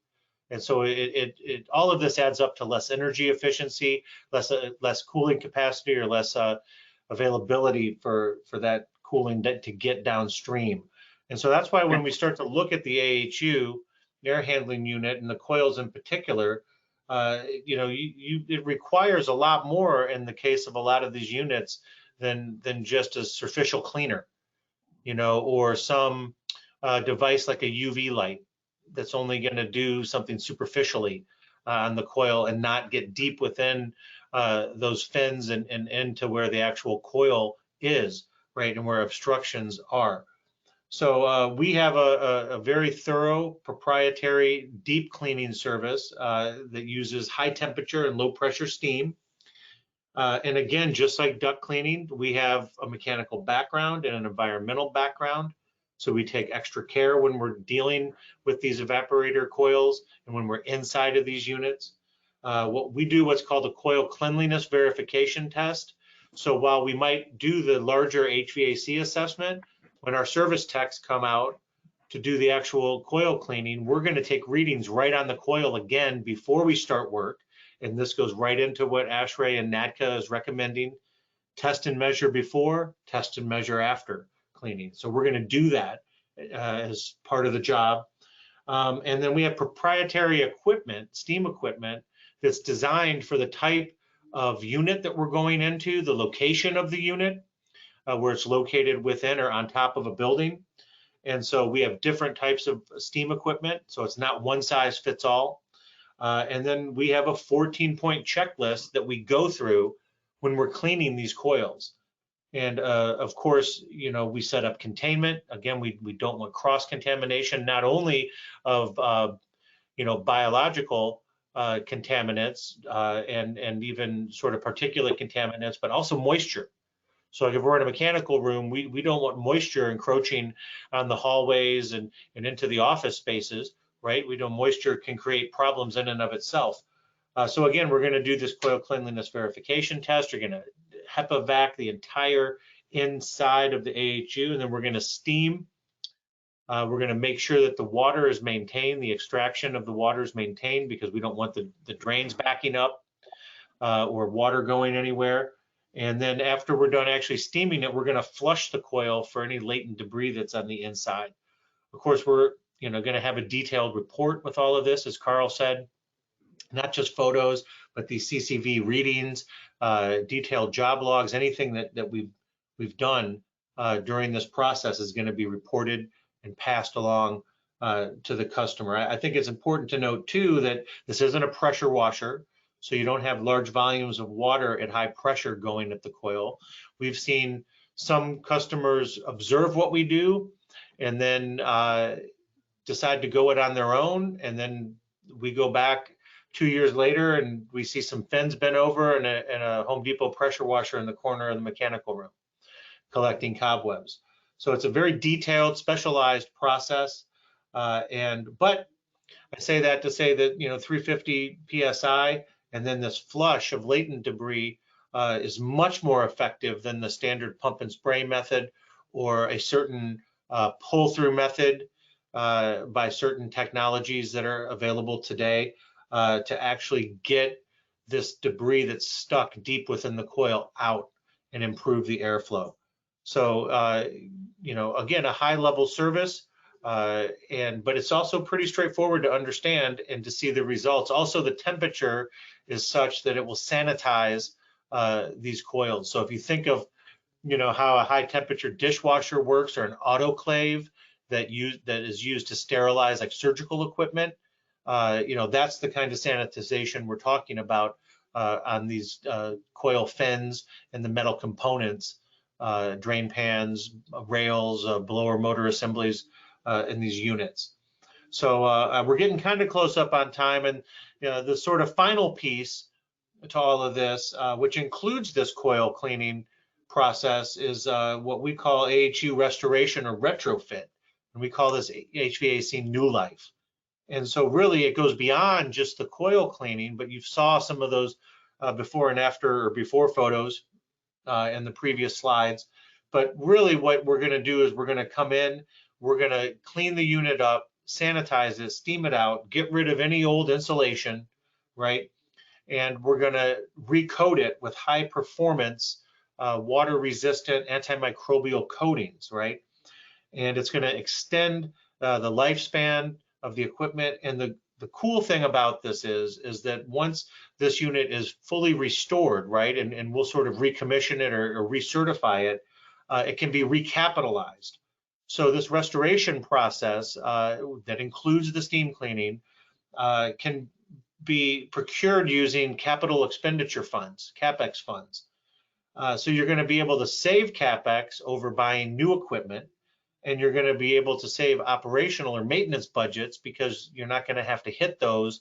And so it all of this adds up to less energy efficiency, less cooling capacity, or less availability for that cooling to get downstream. And so that's why when we start to look at the AHU, air handling unit, and the coils in particular, it requires a lot more in the case of a lot of these units than just a superficial cleaner, or some device like a UV light that's only going to do something superficially on the coil and not get deep within those fins and into where the actual coil is, right, and where obstructions are. So we have a very thorough proprietary deep cleaning service that uses high temperature and low pressure steam. And again, just like duct cleaning, we have a mechanical background and an environmental background. So we take extra care when we're dealing with these evaporator coils and when we're inside of these units. We do what's called a coil cleanliness verification test. So while we might do the larger HVAC assessment, when our service techs come out to do the actual coil cleaning, we're going to take readings right on the coil again before we start work. And this goes right into what ASHRAE and NADCA is recommending: test and measure before, test and measure after cleaning. So we're going to do that as part of the job. And then we have proprietary equipment, steam equipment, that's designed for the type of unit that we're going into, the location of the unit, where it's located within or on top of a building. And so we have different types of steam equipment, so it's not one size fits all. And then we have a 14-point checklist that we go through when we're cleaning these coils. And of course, we set up containment. Again, we don't want cross-contamination, not only of biological contaminants and even sort of particulate contaminants, but also moisture. So like if we're in a mechanical room, we don't want moisture encroaching on the hallways and into the office spaces, right? We know moisture can create problems in and of itself. So again, we're going to do this coil cleanliness verification test. You're going to HEPA vac the entire inside of the AHU, and then we're going to steam. We're going to make sure that the water is maintained, the extraction of the water is maintained, because we don't want the drains backing up or water going anywhere. And then after we're done actually steaming it, we're going to flush the coil for any latent debris that's on the inside. Of course, we're going to have a detailed report with all of this, as Karl said, not just photos, but these CCV readings, detailed job logs, anything that we've done during this process is going to be reported and passed along to the customer. I think it's important to note too that this isn't a pressure washer, so you don't have large volumes of water at high pressure going at the coil. We've seen some customers observe what we do and then decide to go it on their own, and then we go back 2 years later and we see some fins bent over and a Home Depot pressure washer in the corner of the mechanical room collecting cobwebs. So it's a very detailed, specialized process. But I say that to say that 350 psi and then this flush of latent debris is much more effective than the standard pump and spray method or a certain pull-through method by certain technologies that are available today to actually get this debris that's stuck deep within the coil out and improve the airflow. So, again, a high-level service, but it's also pretty straightforward to understand and to see the results. Also, the temperature is such that it will sanitize these coils. So if you think of, how a high-temperature dishwasher works, or an autoclave that is used to sterilize like surgical equipment, that's the kind of sanitization we're talking about on these coil fins and the metal components, drain pans, rails, blower motor assemblies in these units. So we're getting kind of close up on time, and the sort of final piece to all of this, which includes this coil cleaning process, is what we call AHU restoration or retrofit, and we call this HVAC New Life. And so really it goes beyond just the coil cleaning, but you saw some of those before and after, or before photos in the previous slides. But really what we're going to do is we're going to come in, we're going to clean the unit up, sanitize it, steam it out, get rid of any old insulation, right? And we're going to recoat it with high performance, water resistant antimicrobial coatings, right? And it's going to extend the lifespan of the equipment. And the cool thing about this is that once this unit is fully restored, right, and we'll sort of recommission it or recertify it, it can be recapitalized. So this restoration process that includes the steam cleaning can be procured using capital expenditure funds, CapEx funds. So you're going to be able to save CapEx over buying new equipment, and you're going to be able to save operational or maintenance budgets because you're not going to have to hit those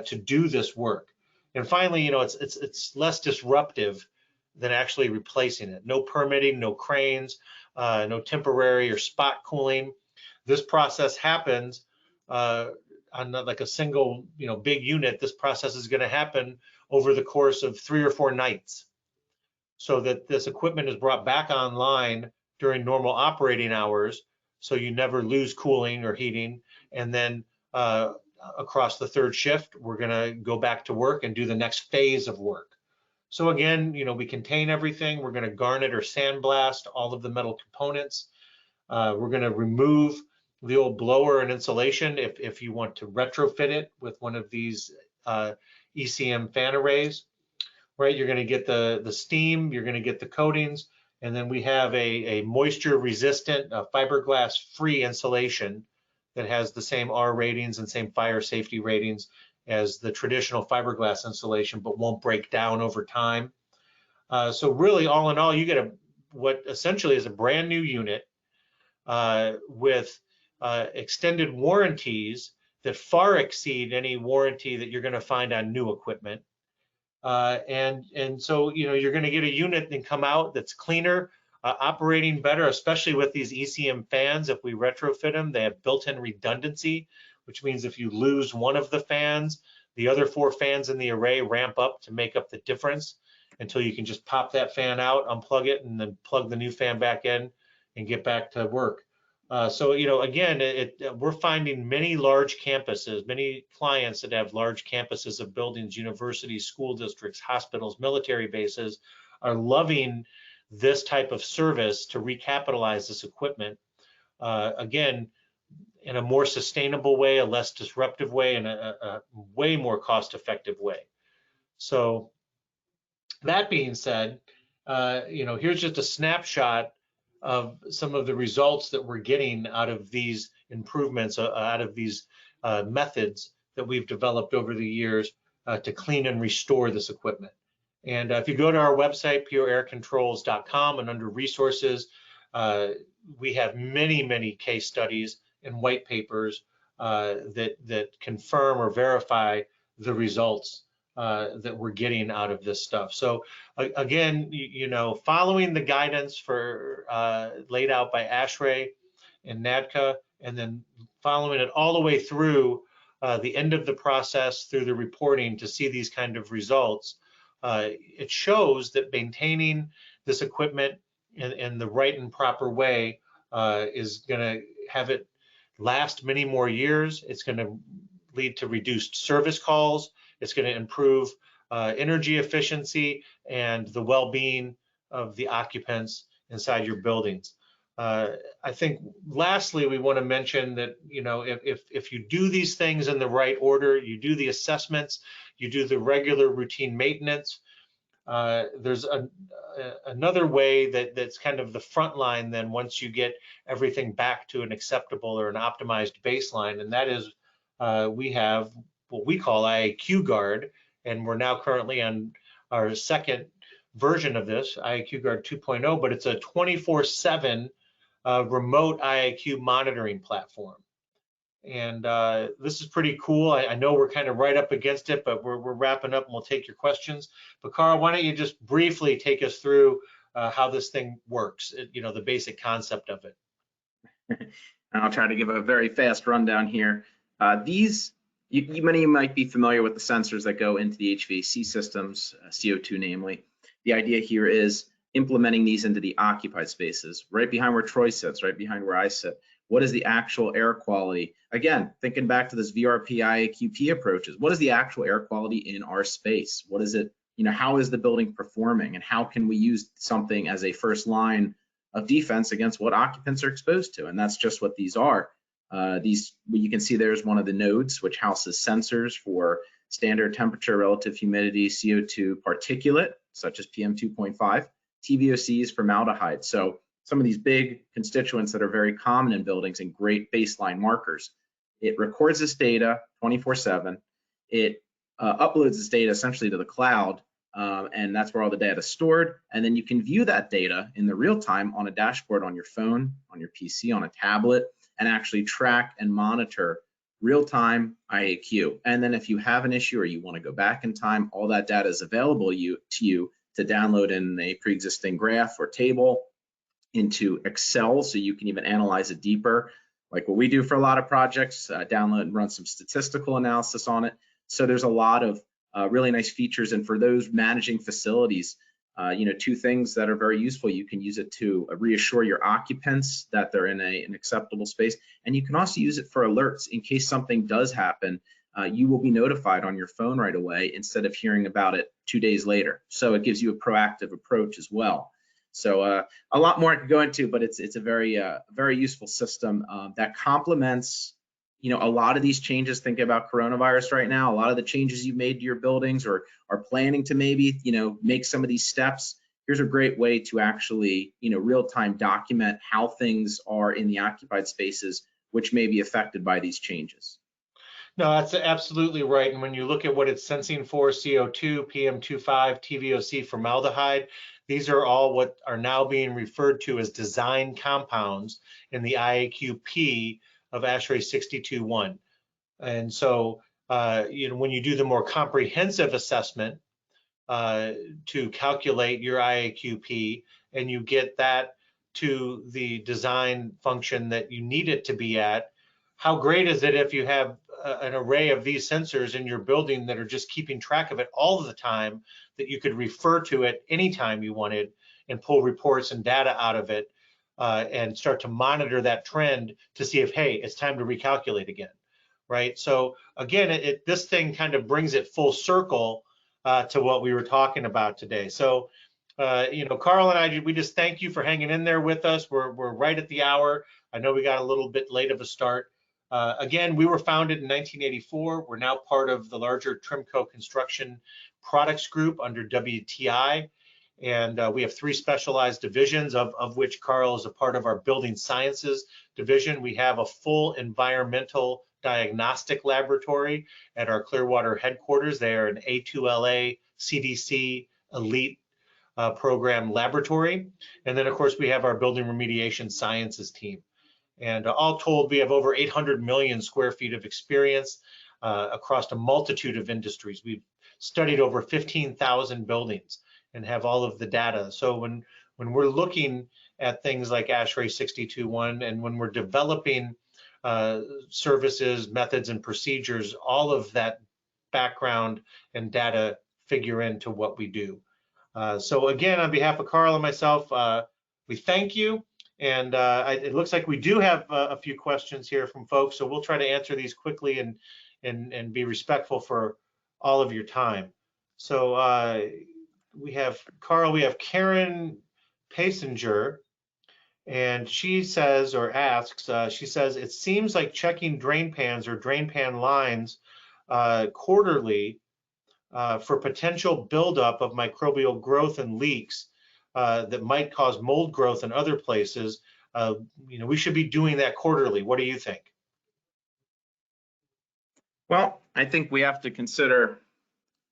to do this work. And finally, it's less disruptive than actually replacing it. No permitting, no cranes, no temporary or spot cooling. This process happens on like a single, big unit. This process is going to happen over the course of 3 or 4 nights, so that this equipment is brought back online during normal operating hours, so you never lose cooling or heating. And then across the 3rd shift, we're going to go back to work and do the next phase of work. So again, we contain everything. We're going to garnet or sandblast all of the metal components. We're going to remove the old blower and insulation if you want to retrofit it with one of these ECM fan arrays, right? You're going to get the steam, you're going to get the coatings, and then we have a moisture resistant fiberglass free insulation that has the same R ratings and same fire safety ratings as the traditional fiberglass insulation, but won't break down over time. So really, all in all, you get what essentially is a brand new unit with extended warranties that far exceed any warranty that you're going to find on new equipment. And so, you know, you're going to get a unit and come out that's cleaner, operating better, especially with these ECM fans. If we retrofit them, they have built-in redundancy, which means if you lose one of the fans, the other 4 fans in the array ramp up to make up the difference until you can just pop that fan out, unplug it, and then plug the new fan back in and get back to work. So, you know, again, we're finding many large campuses, many clients that have large campuses of buildings, universities, school districts, hospitals, military bases are loving this type of service to recapitalize this equipment. Again, in a more sustainable way, a less disruptive way, and a way more cost-effective way. So that being said, you know, here's just a snapshot of some of the results that we're getting out of these improvements, out of these methods that we've developed over the years to clean and restore this equipment. And if you go to our website, pureaircontrols.com, and under resources, we have many case studies and white papers that confirm or verify the results that we're getting out of this stuff. So again, you know, following the guidance for laid out by ASHRAE and NADCA, and then following it all the way through the end of the process through the reporting to see these kind of results, it shows that maintaining this equipment in the right and proper way is going to have it last many more years. It's going to lead to reduced service calls. It's going to improve energy efficiency and the well-being of the occupants inside your buildings. I think lastly, we want to mention that, you know, if you do these things in the right order, you do the assessments, you do the regular routine maintenance, there's another way that's kind of the front line then once you get everything back to an acceptable or an optimized baseline, and that is we have what we call IAQ Guard, and we're now currently on our second version of this, IAQ Guard 2.0, but it's a 24/7 remote IAQ monitoring platform. And this is pretty cool. I know we're kind of right up against it, but we're wrapping up and we'll take your questions. But Karl, why don't you just briefly take us through how this thing works, you know, the basic concept of it. I'll try to give a very fast rundown here. Many of you might be familiar with the sensors that go into the HVAC systems, CO2 namely. The idea here is implementing these into the occupied spaces, right behind where Troy sits, right behind where I sit. What is the actual air quality? Again, thinking back to this VRP IAQP approaches, what is the actual air quality in our space? What is it, you know, how is the building performing, and how can we use something as a first line of defense against what occupants are exposed to? And that's just what these are. You can see there's one of the nodes which houses sensors for standard temperature, relative humidity, CO2, particulate, such as PM 2.5, TVOCs, formaldehyde. So some of these big constituents that are very common in buildings and great baseline markers. It records this data 24/7. It uploads this data essentially to the cloud, and that's where all the data is stored. And then you can view that data in the real time on a dashboard on your phone, on your PC, on a tablet, and actually track and monitor real-time IAQ. And then if you have an issue or you want to go back in time, all that data is available to you to download in a pre-existing graph or table into Excel, so you can even analyze it deeper, like what we do for a lot of projects, download and run some statistical analysis on it. So there's a lot of really nice features. And for those managing facilities, you know, 2 things that are very useful. You can use it to reassure your occupants that they're in an acceptable space. And you can also use it for alerts in case something does happen. You will be notified on your phone right away instead of hearing about it 2 days later. So it gives you a proactive approach as well. So a lot more I could go into, but it's a very useful system that complements, you know, a lot of these changes. Think about coronavirus right now. A lot of the changes you've made to your buildings or are planning to maybe, you know, make some of these steps. Here's a great way to actually, you know, real time document how things are in the occupied spaces, which may be affected by these changes. No, that's absolutely right. And when you look at what it's sensing for, CO2, PM2.5, TVOC, formaldehyde, these are all what are now being referred to as design compounds in the IAQP of ASHRAE 62.1. And so, you know, when you do the more comprehensive assessment, to calculate your IAQP, and you get that to the design function that you need it to be at. How great is it if you have an array of these sensors in your building that are just keeping track of it all the time, that you could refer to it anytime you wanted and pull reports and data out of it, and start to monitor that trend to see if, hey, it's time to recalculate again, right? So again, this thing kind of brings it full circle to what we were talking about today. So, you know, Karl and I, we just thank you for hanging in there with us. We're right at the hour. I know we got a little bit late of a start. Again, we were founded in 1984. We're now part of the larger Trimco Construction Products Group under WTI. And we have 3 specialized divisions, of which Karl is a part of our Building Sciences division. We have a full environmental diagnostic laboratory at our Clearwater headquarters. They are an A2LA CDC elite program laboratory. And then, of course, we have our Building Remediation Sciences team. And all told, we have over 800 million square feet of experience across a multitude of industries. We've studied over 15,000 buildings and have all of the data. So when we're looking at things like ASHRAE 62.1, and when we're developing services, methods, and procedures, all of that background and data figure into what we do. So again, on behalf of Karl and myself, we thank you. And it looks like we do have a few questions here from folks, so we'll try to answer these quickly and be respectful for all of your time. So we have Karl, we have Karen Pasinger, and she says, or asks, she says, it seems like checking drain pans or drain pan lines quarterly for potential buildup of microbial growth and leaks that might cause mold growth in other places. You know, we should be doing that quarterly. What do you think? Well, I think we have to consider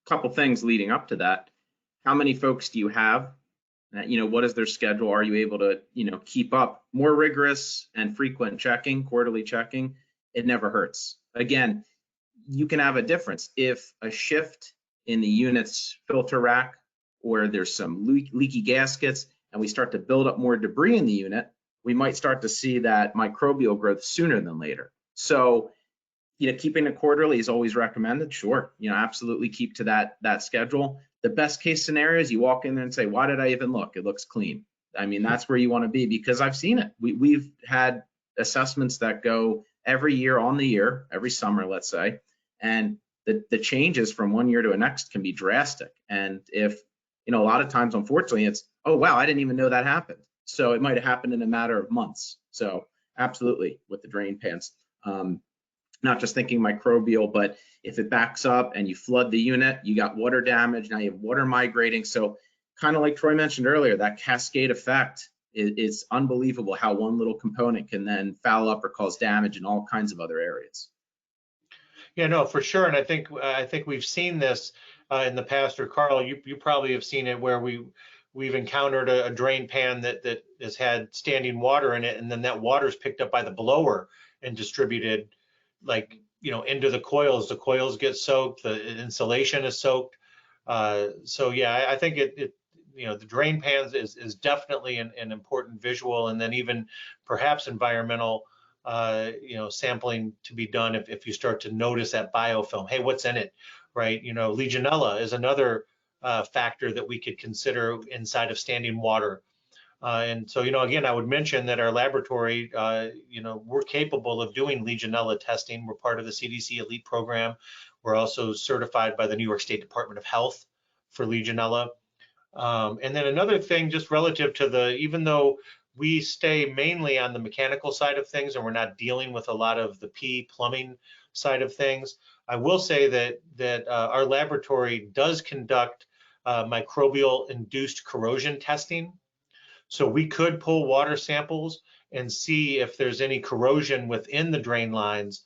a couple things leading up to that. How many folks do you have? You know, what is their schedule? Are you able to, you know, keep up? More rigorous and frequent checking, quarterly checking, it never hurts. Again, you can have a difference. If a shift in the unit's filter rack, or there's some leaky gaskets, and we start to build up more debris in the unit, we might start to see that microbial growth sooner than later. So, you know, keeping it quarterly is always recommended. Sure, you know, absolutely keep to that schedule. The best case scenario is you walk in there and say, why did I even look? It looks clean. I mean, that's where you want to be, because I've seen it. We've had assessments that go every year on the year, every summer, let's say, and the changes from one year to the next can be drastic. And if, you know, a lot of times, unfortunately, it's, oh, wow, I didn't even know that happened. So it might have happened in a matter of months. So absolutely with the drain pans. Not just thinking microbial, but if it backs up and you flood the unit, you got water damage, now you have water migrating. So kind of like Troy mentioned earlier, that cascade effect is unbelievable, how one little component can then foul up or cause damage in all kinds of other areas. Yeah, no, for sure. And I think we've seen this in the past, or Karl, you probably have seen it, where we've encountered a drain pan that has had standing water in it, and then that water is picked up by the blower and distributed, like, you know, into the coils. The coils get soaked, the insulation is soaked. So yeah, I think it you know, the drain pans is definitely an important visual, and then even perhaps environmental you know, sampling to be done if you start to notice that biofilm. Hey, what's in it, right? You know, Legionella is another factor that we could consider inside of standing water. And so, you know, again, I would mention that our laboratory, you know, we're capable of doing Legionella testing. We're part of the CDC Elite program. We're also certified by the New York State Department of Health for Legionella. And then another thing, just relative to even though we stay mainly on the mechanical side of things and we're not dealing with a lot of the plumbing side of things, I will say that our laboratory does conduct microbial induced corrosion testing. So we could pull water samples and see if there's any corrosion within the drain lines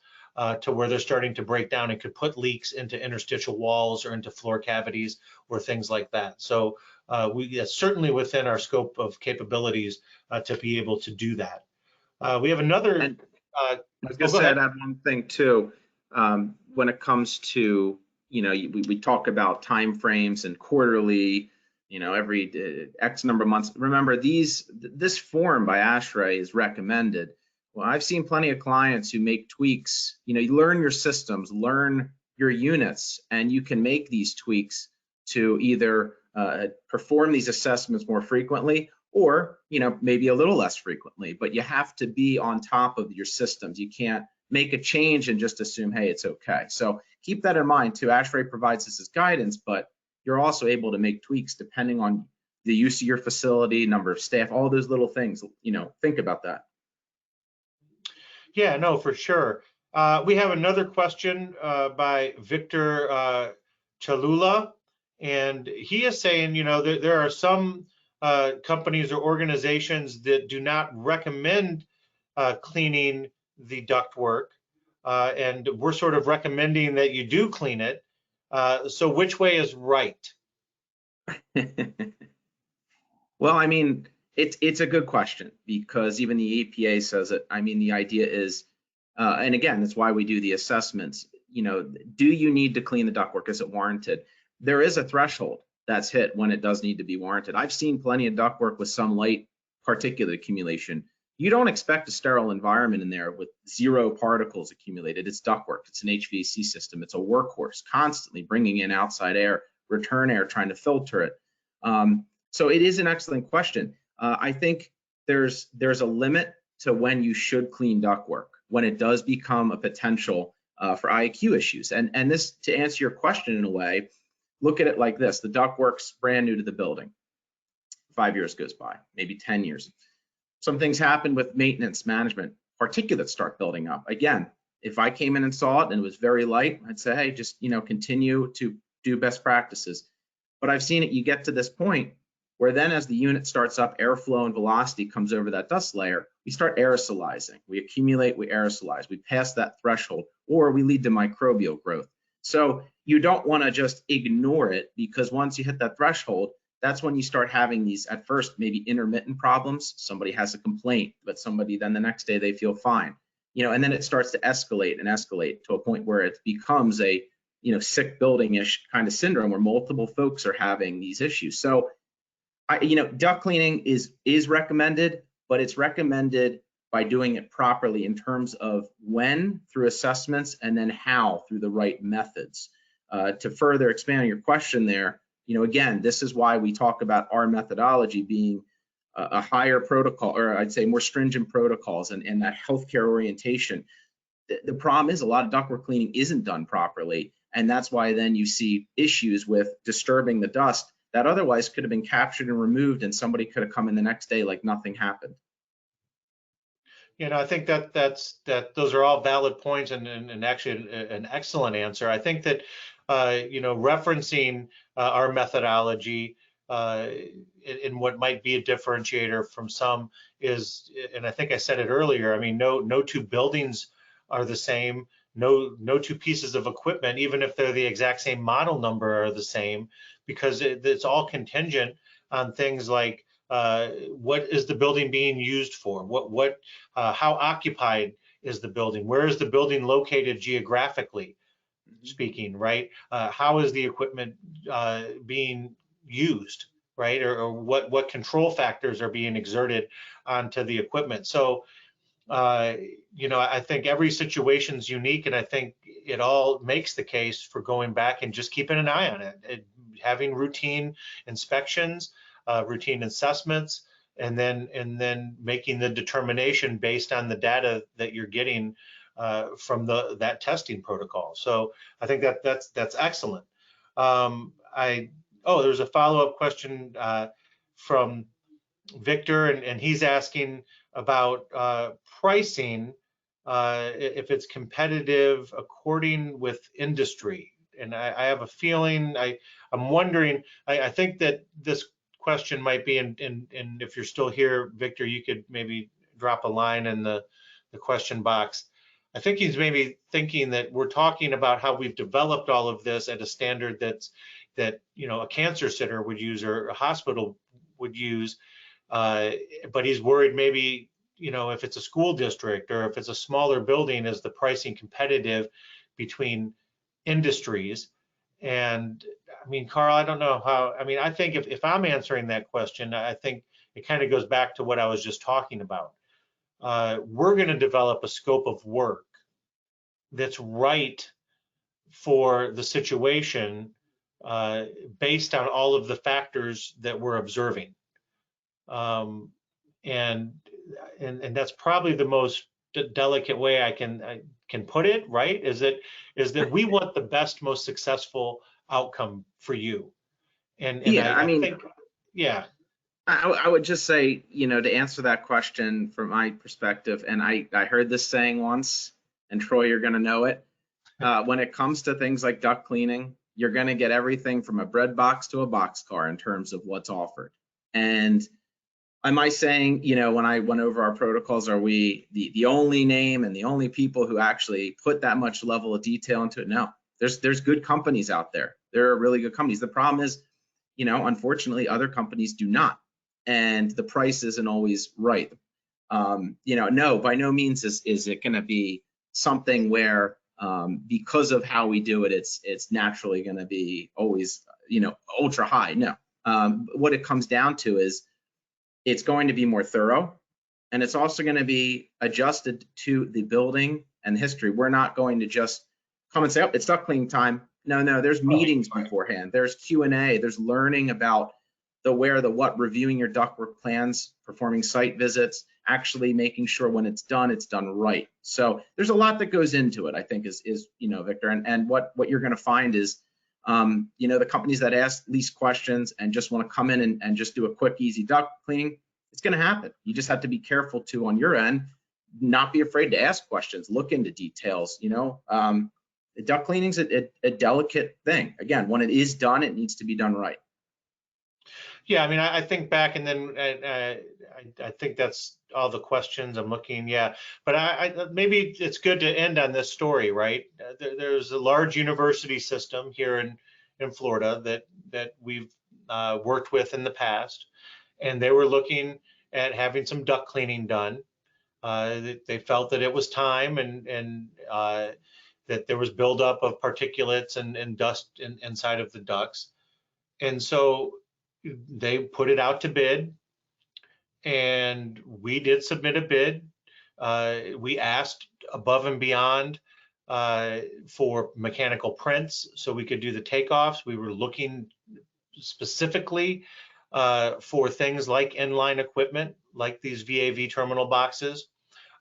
to where they're starting to break down and could put leaks into interstitial walls or into floor cavities or things like that. So it's certainly within our scope of capabilities to be able to do that. We have another. I was going to say, I'd add one thing too. When it comes to, we talk about time frames and quarterly, every X number of months. Remember, this form by ASHRAE is recommended. Well, I've seen plenty of clients who make tweaks. You learn your systems, learn your units, and you can make these tweaks to either perform these assessments more frequently or, maybe a little less frequently. But you have to be on top of your systems. You can't make a change and just assume, hey, it's okay. So keep that in mind too. ASHRAE provides this as guidance, but you're also able to make tweaks depending on the use of your facility, number of staff, all those little things. Think about that. Yeah, no, for sure. We have another question by Victor Chalula, and he is saying, there are some companies or organizations that do not recommend cleaning the ductwork, and we're sort of recommending that you do clean it. So which way is right? Well, I mean, it's a good question because even the EPA says it. I mean, the idea is, and again, that's why we do the assessments. Do you need to clean the ductwork? Is it warranted? There is a threshold that's hit when it does need to be warranted. I've seen plenty of ductwork with some light particulate accumulation. You don't expect a sterile environment in there with 0 particles accumulated. It's ductwork. It's an HVAC system. It's a workhorse, constantly bringing in outside air, return air, trying to filter it. So it is an excellent question. I think there's a limit to when you should clean ductwork, when it does become a potential for IAQ issues. And this, to answer your question in a way, look at it like this. The ductwork's brand new to the building. 5 years goes by, maybe 10 years. Some things happen with maintenance management. Particulates start building up. Again, if I came in and saw it and it was very light, I'd say, hey, just continue to do best practices. But I've seen it, you get to this point where then as the unit starts up, airflow and velocity comes over that dust layer, we start aerosolizing. We accumulate, we aerosolize, we pass that threshold, or we lead to microbial growth. So you don't want to just ignore it, because once you hit that threshold, that's when you start having these, at first, maybe intermittent problems. Somebody has a complaint, but somebody then the next day they feel fine. And then it starts to escalate and escalate to a point where it becomes a sick building-ish kind of syndrome where multiple folks are having these issues. So duct cleaning is recommended, but it's recommended by doing it properly in terms of when through assessments and then how through the right methods. To further expand on your question there, again, this is why we talk about our methodology being a higher protocol, or I'd say more stringent protocols and that healthcare orientation. The problem is a lot of ductwork cleaning isn't done properly, and that's why then you see issues with disturbing the dust that otherwise could have been captured and removed, and somebody could have come in the next day like nothing happened. I think that those are all valid points and actually an excellent answer. I think that referencing our methodology in what might be a differentiator from some is, and I think I said it earlier, I mean, no two buildings are the same, no two pieces of equipment, even if they're the exact same model number, are the same, because it's all contingent on things like what is the building being used for, how occupied is the building, where is the building located geographically speaking, right? How is the equipment being used, right? Or what control factors are being exerted onto the equipment. So, I think every situation's unique, and I think it all makes the case for going back and just keeping an eye on it, having routine inspections, routine assessments, and then making the determination based on the data that you're getting from that testing protocol. So I think that's excellent. There's a follow-up question from Victor, and he's asking about pricing, if it's competitive according with industry. And I have a feeling, I'm wondering, I think that this question might be, and if you're still here, Victor, you could maybe drop a line in the question box. I think he's maybe thinking that we're talking about how we've developed all of this at a standard that a cancer center would use or a hospital would use, but he's worried maybe if it's a school district or if it's a smaller building, is the pricing competitive between industries? And I mean, Karl, I don't know how, I mean, I think if I'm answering that question, I think it kind of goes back to what I was just talking about. We're going to develop a scope of work that's right for the situation based on all of the factors that we're observing. Um, and that's probably the most delicate way I can put it, right? Is that we want the best, most successful outcome for you. And Yeah, I I mean, think, yeah, I would just say, to answer that question from my perspective, and I heard this saying once, and Troy, you're going to know it. When it comes to things like duct cleaning, you're going to get everything from a bread box to a boxcar in terms of what's offered. And am I saying, when I went over our protocols, are we the only name and the only people who actually put that much level of detail into it? No, there's good companies out there. There are really good companies. The problem is, unfortunately, other companies do not, and the price isn't always right. No, by no means is it going to be something where because of how we do it, it's naturally going to be always, ultra high. No, what it comes down to is it's going to be more thorough, and it's also going to be adjusted to the building and history. We're not going to just come and say, oh, it's duct cleaning time. No, there's meetings beforehand. There's Q&A. There's learning about the where, the what, reviewing your ductwork plans, performing site visits, actually making sure when it's done right. So there's a lot that goes into it, I think, is Victor. And what you're going to find is, the companies that ask least questions and just want to come in and just do a quick, easy duct cleaning, it's going to happen. You just have to be careful to, on your end, not be afraid to ask questions, look into details. The duct cleaning's a delicate thing. Again, when it is done, it needs to be done right. Yeah, I mean, I think back, and then I think that's all the questions I'm looking. Yeah, but I maybe it's good to end on this story, right? There's a large university system here in Florida that we've worked with in the past, and they were looking at having some duct cleaning done. They felt that it was time, and that there was buildup of particulates and dust inside of the ducts, and so they put it out to bid, and we did submit a bid. We asked above and beyond for mechanical prints so we could do the takeoffs. We were looking specifically for things like inline equipment, like these VAV terminal boxes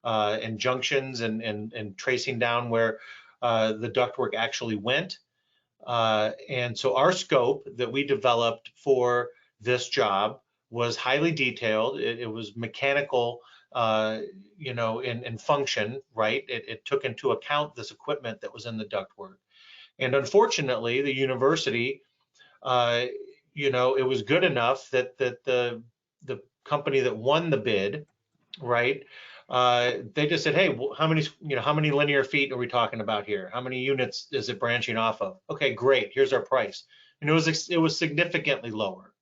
and junctions, and tracing down where the ductwork actually went. And so our scope that we developed for this job was highly detailed. It was mechanical, in function, right? It took into account this equipment that was in the ductwork. And unfortunately, the university, it was good enough that the company that won the bid, right? They just said, hey, how many linear feet are we talking about here? How many units is it branching off of? Okay, great. Here's our price. And it was significantly lower.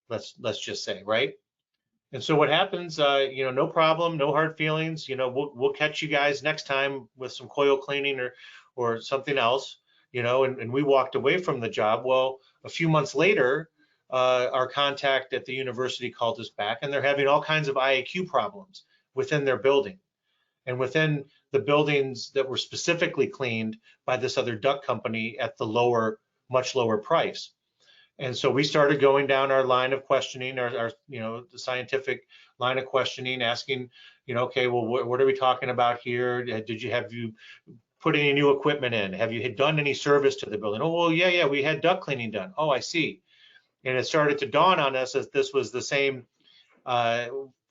Let's just say, right? And so what happens? No problem, no hard feelings. We'll catch you guys next time with some coil cleaning or something else. And we walked away from the job. Well, a few months later, our contact at the university called us back, and they're having all kinds of IAQ problems within their building and within the buildings that were specifically cleaned by this other duct company at the much lower price. And so we started going down our line of questioning, our the scientific line of questioning, asking, okay, well, what are we talking about here? Have you put any new equipment in? Have you done any service to the building? Oh, well, yeah, we had duct cleaning done. Oh, I see. And it started to dawn on us that this was the same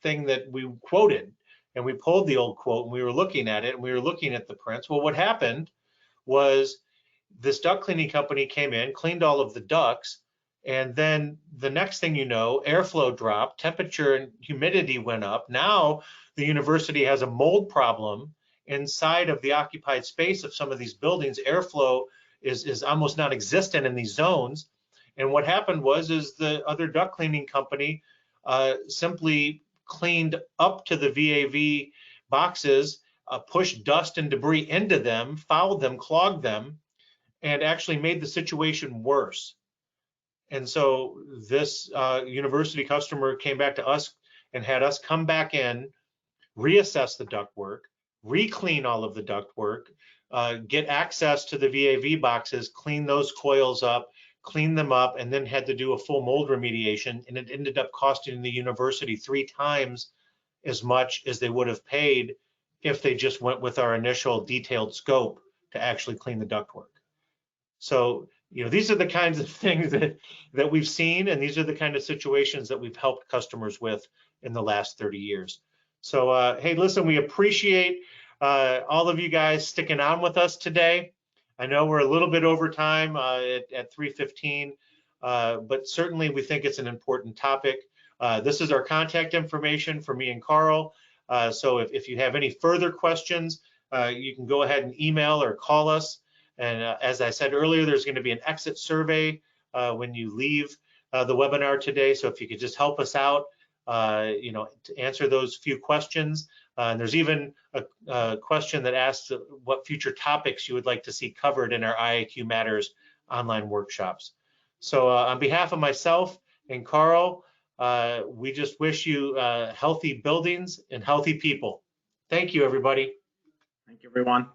thing that we quoted, and we pulled the old quote, and we were looking at it, and we were looking at the prints. Well, what happened was this duct cleaning company came in, cleaned all of the ducts, and then the next thing you know, airflow dropped, temperature and humidity went up. Now the university has a mold problem inside of the occupied space of some of these buildings. Airflow is almost non-existent in these zones. And what happened was the other duct cleaning company simply cleaned up to the VAV boxes, pushed dust and debris into them, fouled them, clogged them, and actually made the situation worse. And so this university customer came back to us and had us come back in, reassess the ductwork, re-clean all of the ductwork, get access to the VAV boxes, clean those coils up, clean them up, and then had to do a full mold remediation. And it ended up costing the university 3 times as much as they would have paid if they just went with our initial detailed scope to actually clean the ductwork. So, these are the kinds of things that we've seen, and these are the kind of situations that we've helped customers with in the last 30 years. So, hey, listen, we appreciate all of you guys sticking on with us today. I know we're a little bit over time at 3:15, but certainly we think it's an important topic. This is our contact information for me and Karl. So if you have any further questions, you can go ahead and email or call us. And as I said earlier, there's going to be an exit survey when you leave the webinar today. So if you could just help us out, to answer those few questions. And there's even a question that asks what future topics you would like to see covered in our IAQ Matters online workshops. So on behalf of myself and Karl, we just wish you healthy buildings and healthy people. Thank you, everybody. Thank you, everyone.